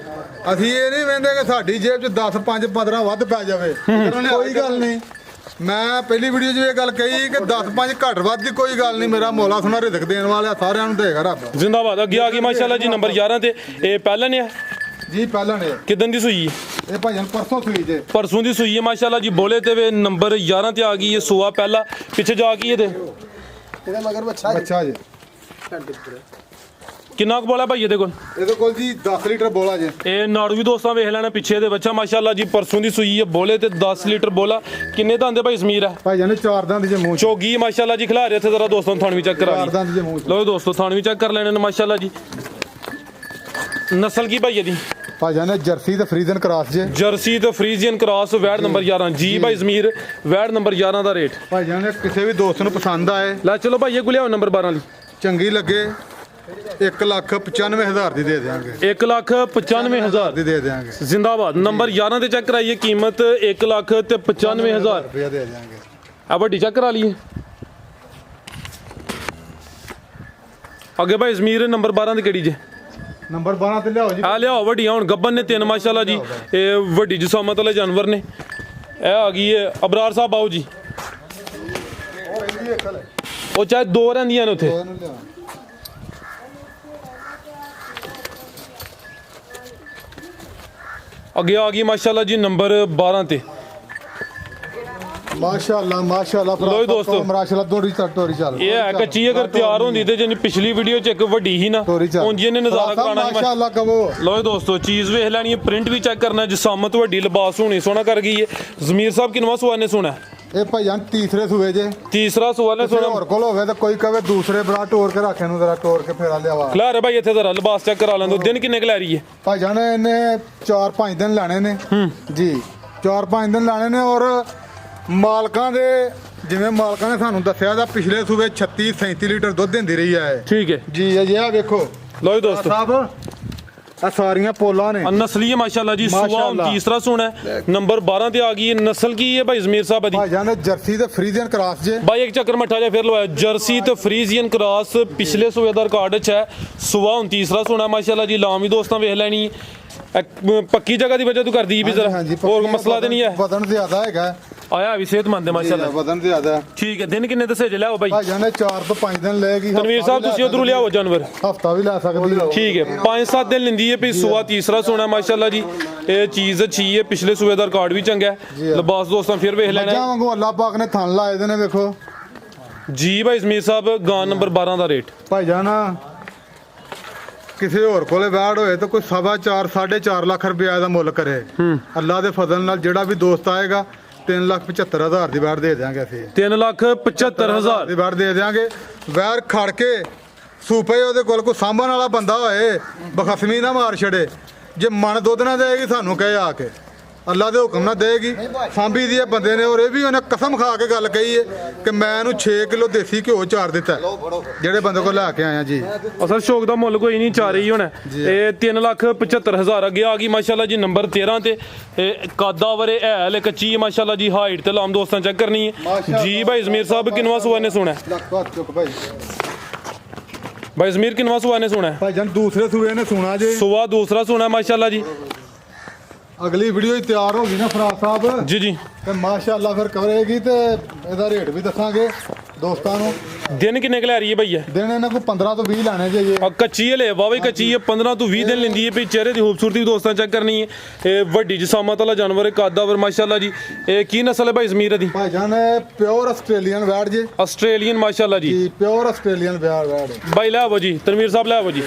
ਅਸੀਂ ਇਹ ਨਹੀਂ ਵੇਂਦੇ ਕਿ ਸਾਡੀ ਜੇਬ 'ਚ 10 5 15 ਵੱਧ ਪੈ ਜਾਵੇ ਕੋਈ ਗੱਲ ਨਹੀਂ ਮੈਂ ਪਹਿਲੀ ਵੀਡੀਓ 'ਚ ਇਹ ਗੱਲ ਕਹੀ ਕਿ 10 5 ਘੱਟ ਵੱਧ ਦੀ ਕੋਈ ਗੱਲ ਨਹੀਂ ਮੇਰਾ ਮੌਲਾ ਸੋਨਾ ਰਿਜ਼ਕ ਦੇਣ ਵਾਲਾ ਸਾਰਿਆਂ ਨੂੰ ਦੇਗਾ ਰੱਬ ਜ਼ਿੰਦਾਬਾਦ ਅੱਗੇ ਆ ਗਈ ਮਾਸ਼ਾਅੱਲਾ ਜੀ ਨੰਬਰ 11 ਤੇ ਇਹ ਪਹਿਲਾਂ ਨੇ ਜੀ ਪਹਿਲਾਂ ਨੇ ਕਿਦਾਂ ਦੀ ਸੂਈ ਇਹ ਭਾਈ ਜਾਨ ਪਰਸੋਂ ਸੂਈ ਜੇ ਪਰਸੋਂ ਦੀ ਸੂਈ ਹੈ ਮਾਸ਼ਾਅੱਲਾ ਜੀ ਬੋਲੇ ਤੇ ਵੇ ਨੰਬਰ 11 ਤੇ ਆ ਗਈ ਇਹ ਸੂਆ ਪਹਿਲਾ ਪਿੱਛੇ ਜਾ ਗਈ ਇਹਦੇ ਇਹਦਾ ਮਗਰ ਬੱਚਾ ਅੱਛਾ ਜੀ ਕਿੰਨਾ ਕੁ ਬੋਲਾ ਭਾਈ ਇਹਦੇ ਕੋਲ ਇਹਦੇ ਕੋਲ ਜੀ 10 ਲੀਟਰ ਬੋਲਾ ਜੇ ਇਹ ਨਾੜੂ ਵੀ ਦੋਸਤਾਂ ਵੇਖ ਲੈਣਾ ਪਿੱਛੇ ਦੇ ਬੱਚਾ ਮਾਸ਼ਾਅੱਲਾ ਜੀ ਪਰਸੋਂ ਦੀ ਸੂਈ ਹੈ ਬੋਲੇ ਤੇ 10 ਲੀਟਰ ਬੋਲਾ ਕਿੰਨੇ ਦੰਦ ਭਾਈ ਜ਼ਮੀਰ ਹੈ ਭਾਈ ਜਾਨ ਚਾਰ ਦੰਦ ਜੇ ਮੂੰਹ 'ਚ ਚੋਗੀ ਮਾਸ਼ਾਅੱਲਾ ਜੀ ਖਿਲਾ ਰਹੇ ਇੱਥੇ ਜ਼ਰਾ ਦੋਸਤਾਂ ਨੂੰ ਥਾਣ ਵੀ ਚੈੱਕ ਕਰਾ ਚਾਰ ਲਈ ਦੰਦ ਜੇ ਮੂੰਹ 'ਚ ਲਓ ਦੋਸਤੋ ਥਾਣ ਵੀ ਚੈੱਕ ਕਰ ਲੈਣੇ ਨੇ ਮਾਸ਼ਾਅੱਲਾ ਜੀ ਨਸਲ ਕੀ ਭਾਈ ਇਹਦੀ ਭਾਈ ਜਾਨ ਜਰਸੀ ਤੇ ਫਰੀਜ਼ਨ ਕਰਾਸ ਜੇ ਜਰਸੀ ਤੇ ਫਰੀਜ਼ੀਅਨ ਕ੍ਰਾਸ ਵੈੜ ਨੰਬਰ 11 ਜੀ ਭਾਈ ਜ਼ਮੀਰ ਵੈੜ ਨੰਬਰ 11 ਦਾ ਰੇਟ ਭਾਈ ਜਾਨ ਕਿਸੇ ਵੀ ਦੋਸਤ ਨੂੰ ਪਸੰਦ ਆਏ ਲੈ ਚਲੋ ਭਾਈ ਇਹ ਗੁਲਿਆਓ ਨੰਬਰ 12 ਵਾਲੀ ਚੰਗੀ ਲੱਗੇ 1,95,000 ਦੀ ਦੇ ਦਿਆਂਗੇ 1,95,000 ਦੀ ਦੇ ਦਿਆਂਗੇ ਜ਼ਿੰਦਾਬਾਦ ਨੰਬਰ 11 ਤੇ ਚੈੱਕ ਕਰਾਈਏ ਕੀਮਤ 1,95,000 ਰੁਪਇਆ ਦੇ ਦਿਆਂਗੇ ਆ ਵੱਡੀ ਚੈੱਕ ਕਰਾ ਲਈਏ ਅੱਗੇ ਭਾਈ ਜ਼ਮੀਰ ਨੰਬਰ 12 ਤੇ ਕਿਹੜੀ ਜੇ ਨੰਬਰ 12 ਤੇ ਲਿਆਓ ਜੀ ਆ ਲਿਆਓ ਵੱਡੀਆਂ ਹੁਣ ਗੱਬਨ ਨੇ ਤਿੰਨ ਮਾਸ਼ਾਅੱਲਾ ਜੀ ਇਹ ਵੱਡੀ ਜਸਾਮਤ ਵਾਲੇ ਜਾਨਵਰ ਨੇ ਇਹ ਆ ਗਈ ਹੈ ਅਬਰਾਰ ਸਾਹਿਬ ਆਓ ਜੀ ਉਹ ਚਾਹੇ ਦੋ ਰਹਿੰਦੀਆਂ ਨੇ ਉੱਥੇ ਇਹਨੂੰ ਲਿਆਓ ਅੱਗੇ ਆ ਗਈ ਮਾਸ਼ਾਅੱਲਾ ਜੀ ਨੰਬਰ 12 ਤੇ ਮਾਸ਼ਾਅੱਲਾ ਮਾਸ਼ਾਅੱਲਾ ਲਓ ਦੋਸਤੋ। ਮਾਸ਼ਾਅੱਲਾ ਤੋਰੀ ਚੱਲ ਇਹ ਹੈ ਕੱਚੀ ਅਗਰ ਤਿਆਰ ਹੁੰਦੀ ਤੇ ਜਿੰਨੀ ਪਿਛਲੀ ਵੀਡੀਓ ਚ ਇੱਕ ਵੱਡੀ ਹੀ ਨਾ ਤੋਰੀ ਚੱਲ ਉਂਝ ਇਹਨੇ ਨਜ਼ਾਰਾ ਕਰਾਉਣਾ ਸੀ ਮਾਸ਼ਾਅੱਲਾ ਕਹੋ ਲਓ ਦੋਸਤੋ ਚੀਜ਼ ਵੇਖ ਲੈਣੀ ਹੈ ਪ੍ਰਿੰਟ ਵੀ ਚੈੱਕ ਕਰਨਾ ਜਸਾਮਤ ਵੱਡੀ ਲਿਬਾਸ ਹੋਣੀ ਸੋਹਣਾ ਕਰ ਗਈ ਹੈ ਜ਼ਮੀਰ ਸਾਹਿਬ ਕਿੰਨਵਾਂ ਸੂਆ ਨੇ ਸੋਹਣਾ ਇਹ ਭਾਈ ਜਾਨ ਤੀਸਰੇ ਸੂਏ ਜੇ ਤੀਸਰਾ ਸੂਆ ਨੇ ਸੋਹਣਾ ਹੋਰ ਕੋਲ ਹੋਵੇ ਤਾਂ ਕੋਈ ਕਵੇ ਦੂਸਰੇ ਬਰਾ ਟੋਰ ਕੇ ਰੱਖੇ ਨੂੰ ਜ਼ਰਾ ਟੋਰ ਕੇ ਫੇਰਾ ਲਿਆਵਾ ਖਲਾਰ ਭਾਈ ਇੱਥੇ ਜ਼ਰਾ ਲਿਬਾਸ ਚੈੱਕ ਕਰਾ ਲੈਂਦੋ ਦਿਨ ਕਿੰਨੇ ਕੁ ਲੈ ਰਹੀ ਹੈ ਭਾਈ ਜਾਨ ਇਹਨੇ 4-5 ਦਿਨ ਲਾਣੇ ਨੇ ਜੀ 4-5 ਦਿਨ ਲਾਣੇ ਨੇ ਔਰ ਮਾਲਕਾਂ ਦੇ ਜਿਵੇਂ ਮਾਲਕਾਂ ਨੇ ਸਾਨੂੰ ਦੱਸਿਆ ਤਾਂ ਪਿਛਲੇ ਸੂਬੇ 36 37 ਲੀਟਰ ਦੁੱਧ ਦਿੰਦੀ ਰਹੀ ਹੈ ਠੀਕ ਹੈ ਜੀ ਜੀ ਆ ਵੇਖੋ ਲਓ ਜੀ ਦੋਸਤੋ ਸਾਹਿਬ ਆ ਸਾਰੀਆਂ ਪੋਲਾਂ ਨੇ ਨਸਲੀ ਹੈ ਮਾਸ਼ਾਅੱਲਾ ਜੀ ਸੁਬਾ ਮਾਸ਼ਾਅੱਲਾ। ਤੀਸਰਾ ਸੋਨਾ ਹੈ ਨੰਬਰ 12 ਤੇ ਆ ਗਈ ਹੈ ਨਸਲ ਕੀ ਹੈ ਭਾਈ ਜ਼ਮੀਰ ਸਾਹਿਬ ਦੀ ਭਾਈਜਾਨ ਨੇ ਜਰਸੀ ਤੇ ਫਰੀਜ਼ੀਅਨ ਕਰਾਸ ਜੇ ਭਾਈ ਇੱਕ ਚੱਕਰ ਮੱਠਾ ਜਾ ਫਿਰ ਲਵਾਇਆ ਜਰਸੀ ਤੇ ਫਰੀਜ਼ੀਅਨ ਕ੍ਰਾਸ ਪਿਛਲੇ ਸੂਬੇ ਦਾ ਰਿਕਾਰਡ ਚ ਹੈ ਸੁਬਾ ਤੀਸਰਾ ਸੋਨਾ ਮਾਸ਼ਾਅੱਲਾ ਜੀ ਲਾਮ ਵੀ ਦੋਸਤਾਂ ਵੇਖ ਲੈਣੀ ਪੱਕੀ ਜਗ੍ਹਾ ਦੀ ਵਜ੍ਹਾ ਤੂੰ ਕਰਦੀ ਵੀ ਜ਼ਰਾ ਹੋਰ ਮਸਲਾ ਤੇ ਨਹੀਂ ਹੈ ਵਜ਼ਨ ਜ਼ਿਆਦਾ ਹੈਗਾ ਆਇਆ ਵੀ ਸਿਹਤਮੰਦ ਹੈ ਮਾਸ਼ਾਅੱਲਾ ਵਜ਼ਨ ਜ਼ਿਆਦਾ ਠੀਕ ਹੈ ਦਿਨ ਕਿੰਨੇ ਦੱਸੇ ਜੇ ਲਿਆਓ ਭਾਈ ਭਾਈਜਾਨ ਨੇ 4 ਤੋਂ 5 ਦਿਨ ਲੈਗੀ ਤਨਵੀਰ ਸਾਹਿਬ ਤੁਸੀਂ ਉਧਰੋਂ ਲਿਆਓ ਜਾਨਵਰ ਹਫਤਾ ਵੀ ਲੈ ਸਕਦੀ ਹੈ ਠੀਕ ਹੈ 5-7 ਦਿਨ ਲੈਂਦੀ ਹੈ ਵੀ ਸੁਬਾ ਤੀਸਰਾ ਸੋਨਾ ਮਾਸ਼ਾਅੱਲਾ ਜੀ ਇਹ ਚੀਜ਼ ਅੱਛੀ ਹੈ ਪਿਛਲੇ ਸੂਬੇ ਦਾ ਰਿਕਾਰਡ ਵੀ ਚੰਗਾ ਹੈ ਲਿਬਾਸ ਦੋਸਤਾਂ ਫਿਰ ਵੇਖ ਲੈਣਾ ਮੱਝਾਂ ਵਾਂਗੂ ਅੱਲਾਹ ਪਾਕ ਨੇ ਥਣ ਲਾਏ ਦੇ ਨੇ ਵੇਖੋ ਜੀ ਭਾਈ ਜ਼ਮੀਰ ਸਾਹਿਬ ਗਾਂ ਨੰਬਰ 12 ਦਾ ਰੇਟ ਭਾਈਜਾਨ ਕਿਸੇ ਹੋਰ ਕੋਲੇ ਬੈਠ ਹੋਏ ਤਾਂ ਕੋਈ 4.5 ਲੱਖ ਰੁਪਏ ਦਾ ਮੁੱਲ ਕਰੇ ਅੱਲਾਹ ਦੇ ਫਜ਼ਲ ਨਾਲ ਜਿਹੜਾ ਵੀ ਦੋਸਤ ਆਏਗਾ 3,75,000 ਦੀ ਬੈਠ ਦੇ ਦਿਆਂਗੇ ਅਸੀਂ 3,75,000 ਦੀ ਬੈਠ ਦੇ ਦਿਆਂਗੇ ਵੈਰ ਖੜ ਕੇ ਸੂਪੇ ਉਹਦੇ ਕੋਲ ਕੋਈ ਸਾਂਭਣ ਵਾਲਾ ਬੰਦਾ ਹੋਏ ਬਖਸਮੀ ਨਾ ਮਾਰ ਛੜੇ ਜੇ ਮਨ ਦੁੱਧ ਨਾ ਦੇਗੀ ਸਾਨੂੰ ਕਹੇ ਆ ਕੇ ਅੱਲਾ ਦੇ ਹੁਕਮ ਨਾਲ ਦੇਗੀ ਸਾਂਭੀ ਦੀ ਇਹ ਬੰਦੇ ਨੇ ਔਰ ਇਹ ਵੀ ਉਹਨੇ ਕਸਮ ਖਾ ਕੇ ਗੱਲ ਕਹੀ ਹੈ ਕਿ ਮੈਂ ਇਹਨੂੰ 6 ਕਿਲੋ ਦੇਸੀ ਘਿਓ ਚਾਰ ਦਿੱਤਾ ਜਿਹੜੇ ਬੰਦੇ ਕੋਲ ਲੈ ਕੇ ਆਇਆ ਜੀ ਅਸਲ ਸ਼ੌਕ ਦਾ ਮੁੱਲ ਕੋਈ ਨਹੀਂ ਚਾਰ ਹੀ ਹੋਣਾ ਇਹ 3,75,000 ਅੱਗੇ ਆ ਗਈ ਮਾਸ਼ਾਅੱਲਾ ਜੀ ਨੰਬਰ 13 ਤੇ ਕਾਦਾ ਵਰੇ ਐਲ ਕੱਚੀ ਹੈ ਮਾਸ਼ਾਅੱਲਾ ਜੀ ਹਾਈਟ ਤੇ ਲਾਮ ਦੋਸਤਾਂ ਚੈੱਕ ਕਰਨੀ ਹੈ ਜੀ ਭਾਈ ਜ਼ਮੀਰ ਸਾਹਿਬ ਕਿਨਵਾ ਸੁਆ ਨੇ ਸੁਣਾ ਲੱਖ ਬਾਤ ਚੁੱਕ ਭਾਈ ਭਾਈ ਜ਼ਮੀਰ ਕਿਨਵਾ ਸੁਆ ਨੇ ਸੁਣਾ ਭਾਈ ਜਾਨ ਦੂਸਰੇ ਸੂਏ ਨੇ ਸੁਣਾ ਜੇ ਸੁਆ ਦੂਸਰਾ ਸੁਣਾ ਮਾਸ਼ਾਅੱਲਾ ਜੀ ਅਗਲੀ ਵੀਡੀਓ ਹੀ ਤਿਆਰ ਹੋ ਗਈ ਨਾ ਫਰਾਜ਼ ਸਾਹਿਬ ਜੀ ਜੀ ਤੇ ਮਾਸ਼ਾਅੱਲਾ ਫਿਰ ਕਰੇਗੀ ਤੇ ਇਹਦਾ ਰੇਟ ਵੀ ਦੱਸਾਂਗੇ ਦੋਸਤਾਂ ਨੂੰ ਦਿਨ ਕਿੰਨੇ ਕੁ ਲੈ ਰਹੀ ਹੈ ਭਈਆ ਦਿਨ ਇਹਨਾਂ ਕੋ 15 ਤੋਂ 20 ਲੈਣੇ ਜੇ ਆ ਕੱਚੀ ਹੈ ਲੈ ਵਾਵਾ ਕੱਚੀ ਹੈ 15 ਤੋਂ 20 ਦਿਨ ਲੈਂਦੀ ਹੈ ਵੀ ਚਿਹਰੇ ਦੀ ਖੂਬਸੂਰਤੀ ਵੀ ਦੋਸਤਾਂ ਚੈੱਕ ਕਰਨੀ ਹੈ ਇਹ ਵੱਡੀ ਜਸਾਮਤ ਵਾਲਾ ਜਾਨਵਰ ਹੈ ਕਾਦਾਵਰ ਮਾਸ਼ਾਅੱਲਾ ਜੀ ਇਹ ਕੀ ਨਸਲ ਹੈ ਭਾਈ ਜ਼ਮੀਰ ਦੀ ਭਾਈਜਾਨ ਪਿਓਰ ਆਸਟ੍ਰੇਲੀਅਨ ਵੈੜ ਜੇ ਆਸਟ੍ਰੇਲੀਅਨ ਮਾਸ਼ਾਅੱਲਾ ਜੀ ਜੀ ਪਿਓਰ ਆਸਟ੍ਰੇਲੀਅਨ ਵੈੜ ਭਾਈ ਲੈ ਆਵੋ ਜੀ ਤਨਵੀਰ ਸਾਹਿਬ ਲੈ ਆਵੋ ਜੀ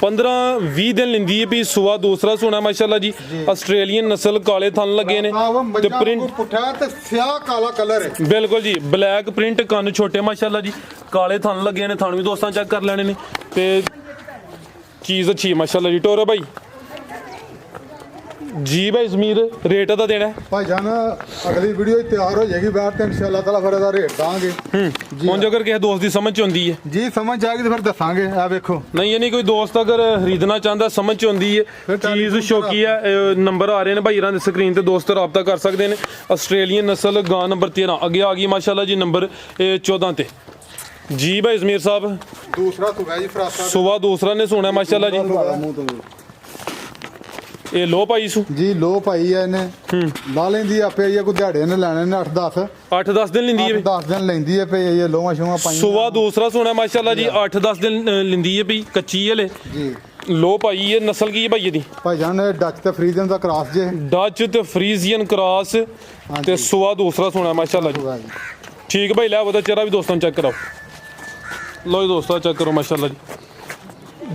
15-20 ਦਿਨ ਲੈਂਦੀ ਹੈ ਵੀ ਸੁਆ ਦੂਸਰਾ ਸੋਨਾ ਮਾਸ਼ਾਅੱਲਾ ਜੀ ਆਸਟ੍ਰੇਲੀਅਨ ਨਸਲ ਕਾਲੇ ਥਣ ਲੱਗੇ ਨੇ ਤੇ ਪ੍ਰਿੰਟ ਪੁੱਠਾ ਤੇ ਸਿਆਹ ਕਾਲਾ ਕਲਰ ਹੈ ਬਿਲਕੁਲ ਜੀ ਬਲੈਕ ਪ੍ਰਿੰਟ ਕੰਨ ਛੋਟੇ ਮਾਸ਼ਾਅੱਲਾ ਜੀ ਕਾਲੇ ਥਣ ਲੱਗੇ ਨੇ ਥਣ ਵੀ ਦੋਸਤਾਂ ਚੈੱਕ ਕਰ ਲੈਣੇ ਨੇ ਤੇ ਚੀਜ਼ ਅੱਛੀ ਹੈ ਮਾਸ਼ਾਅੱਲਾ ਜੀ ਟੋਰੋ ਭਾਈ ਜੀ ਭਾਈ ਜ਼ਮੀਰ ਰੇਟ ਦਾ ਦੇਣਾ ਭਾਈਜਾਨ ਅਗਲੀ ਵੀਡੀਓ ਹੀ ਤਿਆਰ ਹੋ ਜਾਏਗੀ ਬਾਅਦ ਤੇ ਇਨਸ਼ਾਅੱਲਾ ਤਾਲਾ ਫਿਰ ਇਹਦਾ ਰੇਟ ਦਾਂਗੇ ਹੁਣ ਜੇ ਅਗਰ ਕਿਸੇ ਦੋਸਤ ਦੀ ਸਮਝ ਚ ਆਉਂਦੀ ਹੈ ਜੀ ਸਮਝ ਆਏਗੀ ਤੇ ਫਿਰ ਦੱਸਾਂਗੇ ਆ ਵੇਖੋ ਨਹੀਂ ਇਹ ਨਹੀਂ ਕੋਈ ਦੋਸਤ ਅਗਰ ਖਰੀਦਣਾ ਚਾਹੁੰਦਾ ਸਮਝ ਚ ਆਉਂਦੀ ਹੈ ਚੀਜ਼ ਸ਼ੌਕੀ ਹੈ ਨੰਬਰ ਆ ਰਹੇ ਨੇ ਭਾਈ ਰਾਂ ਦੇ ਸਕਰੀਨ ਤੇ ਦੋਸਤ ਰਾਬਤਾ ਕਰ ਸਕਦੇ ਨੇ ਆਸਟ੍ਰੇਲੀਅਨ ਨਸਲ ਗਾਂ ਨੰਬਰ 13 ਅੱਗੇ ਆ ਗਈ ਮਾਸ਼ਾਅੱਲਾ ਜੀ ਨੰਬਰ 14 ਤੇ ਜੀ ਭਾਈ ਜ਼ਮੀਰ ਸਾਹਿਬ ਦੂਸਰਾ ਸੁਗਾ ਜੀ ਫਰਾਸਾ ਸੁਬਾ ਦੂਸਰਾ ਨੇ ਸੋਣਾ ਮਾਸ਼ਾਅੱਲਾ ਜੀ ਇਹ ਲੋ ਭਾਈ ਸੂ ਜੀ ਲੋ ਭਾਈ ਐ ਇਹਨੇ ਲਾ ਲੈਂਦੀ ਆਪੇ ਇਹ ਕੋਈ ਦਿਹਾੜੇ ਨੇ ਲੈਣੇ ਨੇ 8-10 8-10 ਦਿਨ ਲੈਂਦੀ ਹੈ 10 ਦਿਨ ਲੈਂਦੀ ਹੈ ਪਈ ਇਹ ਲੋਹਾਂ ਸ਼ੋਹਾਂ ਪਾਈਆਂ ਸੁਬਾ ਦੂਸਰਾ ਸੋਣਾ ਮਾਸ਼ਾਅੱਲਾ ਜੀ 8-10 ਦਿਨ ਲੈਂਦੀ ਹੈ ਵੀ ਕੱਚੀ ਹਲੇ ਜੀ ਲੋ ਭਾਈ ਇਹ ਨਸਲ ਕੀ ਹੈ ਭਾਈ ਇਹਦੀ ਭਾਈਜਾਨ ਡੱਚ ਤੇ ਫਰੀਜ਼ਨ ਦਾ ਕ੍ਰਾਸ ਜੇ ਡੱਚ ਤੇ ਫਰੀਜ਼ੀਅਨ ਕ੍ਰਾਸ ਤੇ ਸੁਬਾ ਦੂਸਰਾ ਸੋਣਾ ਮਾਸ਼ਾਅੱਲਾ ਜੀ ਠੀਕ ਭਾਈ ਲੈ ਉਹਦਾ ਚਿਹਰਾ ਵੀ ਦੋਸਤਾਂ ਨੂੰ ਚੈੱਕ ਕਰਾਓ ਲੋ ਜੀ ਦੋਸਤਾਂ ਚੈੱਕ ਕਰੋ ਮਾਸ਼ਾਅੱਲਾ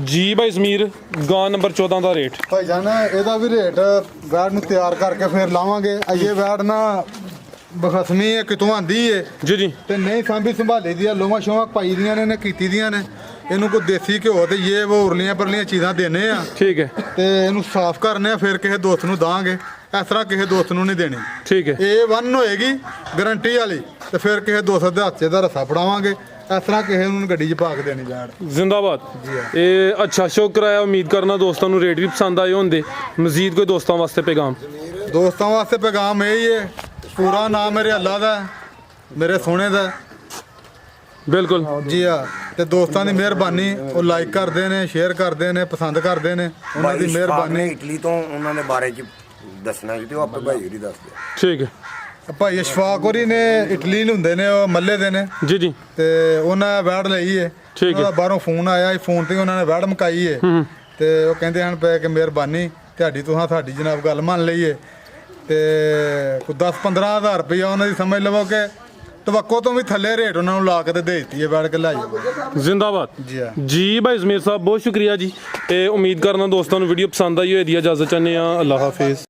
ਜੀ ਭਾਈ ਜ਼ਮੀਰ ਗਾਂ ਨੰਬਰ 14 ਦਾ ਰੇਟ ਭਾਈਜਾਨ ਇਹਦਾ ਵੀ ਰੇਟ ਵੈੜ ਨੂੰ ਤਿਆਰ ਕਰਕੇ ਫੇਰ ਲਾਵਾਂਗੇ ਅਜੇ ਵੈੜ ਨਾ ਬਖਸਮੀ ਹੈ ਕਿਤੋਂ ਆਂਦੀ ਹੈ ਜੀ ਜੀ ਤੇ ਨਹੀਂ ਸਾਂਭੀ ਸੰਭਾਲੀ ਦੀ ਲੋਹਾਂ ਸ਼ੋਹਾਂ ਪਾਈ ਦੀਆਂ ਨੇ ਕੀਤੀ ਦੀਆਂ ਨੇ ਇਹਨੂੰ ਕੋਈ ਦੇਸੀ ਘਿਓ ਤੇ ਇਹ ਉਹ ਉਰਲੀਆਂ ਪਰਲੀਆਂ ਚੀਜ਼ਾਂ ਦੇਣੇ ਆ ਠੀਕ ਹੈ ਤੇ ਇਹਨੂੰ ਸਾਫ਼ ਕਰਨੇ ਆ ਫਿਰ ਕਿਸੇ ਦੋਸਤ ਨੂੰ ਦਾਂਗੇ ਇਸ ਤਰ੍ਹਾਂ ਕਿਸੇ ਦੋਸਤ ਨੂੰ ਨਹੀਂ ਦੇਣੀ ਠੀਕ ਹੈ A1 ਹੋਏਗੀ ਗਾਰੰਟੀ ਵਾਲੀ ਤੇ ਫਿਰ ਕਿਸੇ ਦੋਸਤ ਦੇ ਹੱਥ 'ਚ ਦਾ ਰਸਾ ਫੜਾਵਾਂਗੇ ਇਸ ਤਰ੍ਹਾਂ ਕਿਸੇ ਨੂੰ ਗੱਡੀ 'ਚ ਪਾ ਕੇ ਦੇਣੀ ਜਾਣ ਜ਼ਿੰਦਾਬਾਦ ਇਹ ਅੱਛਾ ਸ਼ੌਕ ਕਰਾਇਆ ਉਮੀਦ ਕਰਨਾ ਦੋਸਤਾਂ ਨੂੰ ਰੇਟ ਵੀ ਪਸੰਦ ਆਏ ਹੁੰਦੇ ਮਜ਼ੀਦ ਕੋਈ ਦੋਸਤਾਂ ਵਾਸਤੇ ਪੈਗਾਮ ਦੋਸਤਾਂ ਵਾਸਤੇ ਪੈਗਾਮ ਇਹ ਹੀ ਹੈ ਪੂਰਾ ਨਾਮ ਮੇਰੇ ਅੱਲਾ ਦਾ ਮੇਰੇ ਸੋਹਣੇ ਦਾ ਬਿਲਕੁਲ ਜੀ ਆ ਤੇ ਦੋਸਤਾਂ ਦੀ ਮਿਹਰਬਾਨੀ ਉਹ ਲਾਈਕ ਕਰਦੇ ਨੇ ਸ਼ੇਅਰ ਕਰਦੇ ਨੇ ਪਸੰਦ ਕਰਦੇ ਨੇ ਉਹਨਾਂ ਦੀ ਮਿਹਰਬਾਨੀ ਇਟਲੀ ਤੋਂ ਉਹਨਾਂ ਦੇ ਬਾਰੇ ਚ ਦੱਸਣਾ ਜੀ ਤੇ ਉਹ ਆਪੇ ਭਾਈ ਹੋਰੀ ਦੱਸਦੇ ਠੀਕ ਹੈ ਭਾਈ ਅਸ਼ਫਾਕ ਹੋਰੀ ਨੇ ਇਟਲੀ ਨੂੰ ਹੁੰਦੇ ਨੇ ਉਹ ਮੱਲੇ ਦੇ ਨੇ ਜੀ ਜੀ ਤੇ ਉਹਨਾਂ ਵੈੜ ਲਈ ਏ ਠੀਕ ਹੈ। ਉਹਦਾ ਬਾਹਰੋਂ ਫੋਨ ਆਇਆ ਫੋਨ ਤੇ ਉਹਨਾਂ ਨੇ ਵੈੜ ਮਕਾਈ ਏ ਤੇ ਉਹ ਕਹਿੰਦੇ ਹਨ ਪਏ ਕਿ ਮਿਹਰਬਾਨੀ ਤੁਹਾਡੀ ਤੁਸੀਂ ਸਾਡੀ ਜਨਾਬ ਗੱਲ ਮੰਨ ਲਈਏ ਤੇ ਕੋਈ 10-15 ਹਜ਼ਾਰ ਰੁਪਇਆ ਉਹਨਾਂ ਦੀ ਸਮਝ ਲਵੋ ਕਿ ਤਵੱਕੋ ਤੋਂ ਵੀ ਥੱਲੇ ਰੇਟ ਉਹਨਾਂ ਨੂੰ ਲਾ ਕੇ ਤੇ ਦੇ ਦਿੱਤੀ ਹੈ ਵੈੜ ਕੇ ਲੈ ਜਾਓ ਜ਼ਿੰਦਾਬਾਦ ਜੀ ਆ ਜੀ ਭਾਈ ਜ਼ਮੀਰ ਸਾਹਿਬ ਬਹੁਤ ਸ਼ੁਕਰੀਆ ਜੀ ਤੇ ਉਮੀਦ ਕਰਨਾ ਦੋਸਤਾਂ ਨੂੰ ਵੀਡੀਓ ਪਸੰਦ ਆਈ ਹੋਏ ਦੀ ਇਜਾਜ਼ਤ ਚਾਹੁੰਦੇ ਆ ਅੱਲਾਹ ਹਾਫਿਜ਼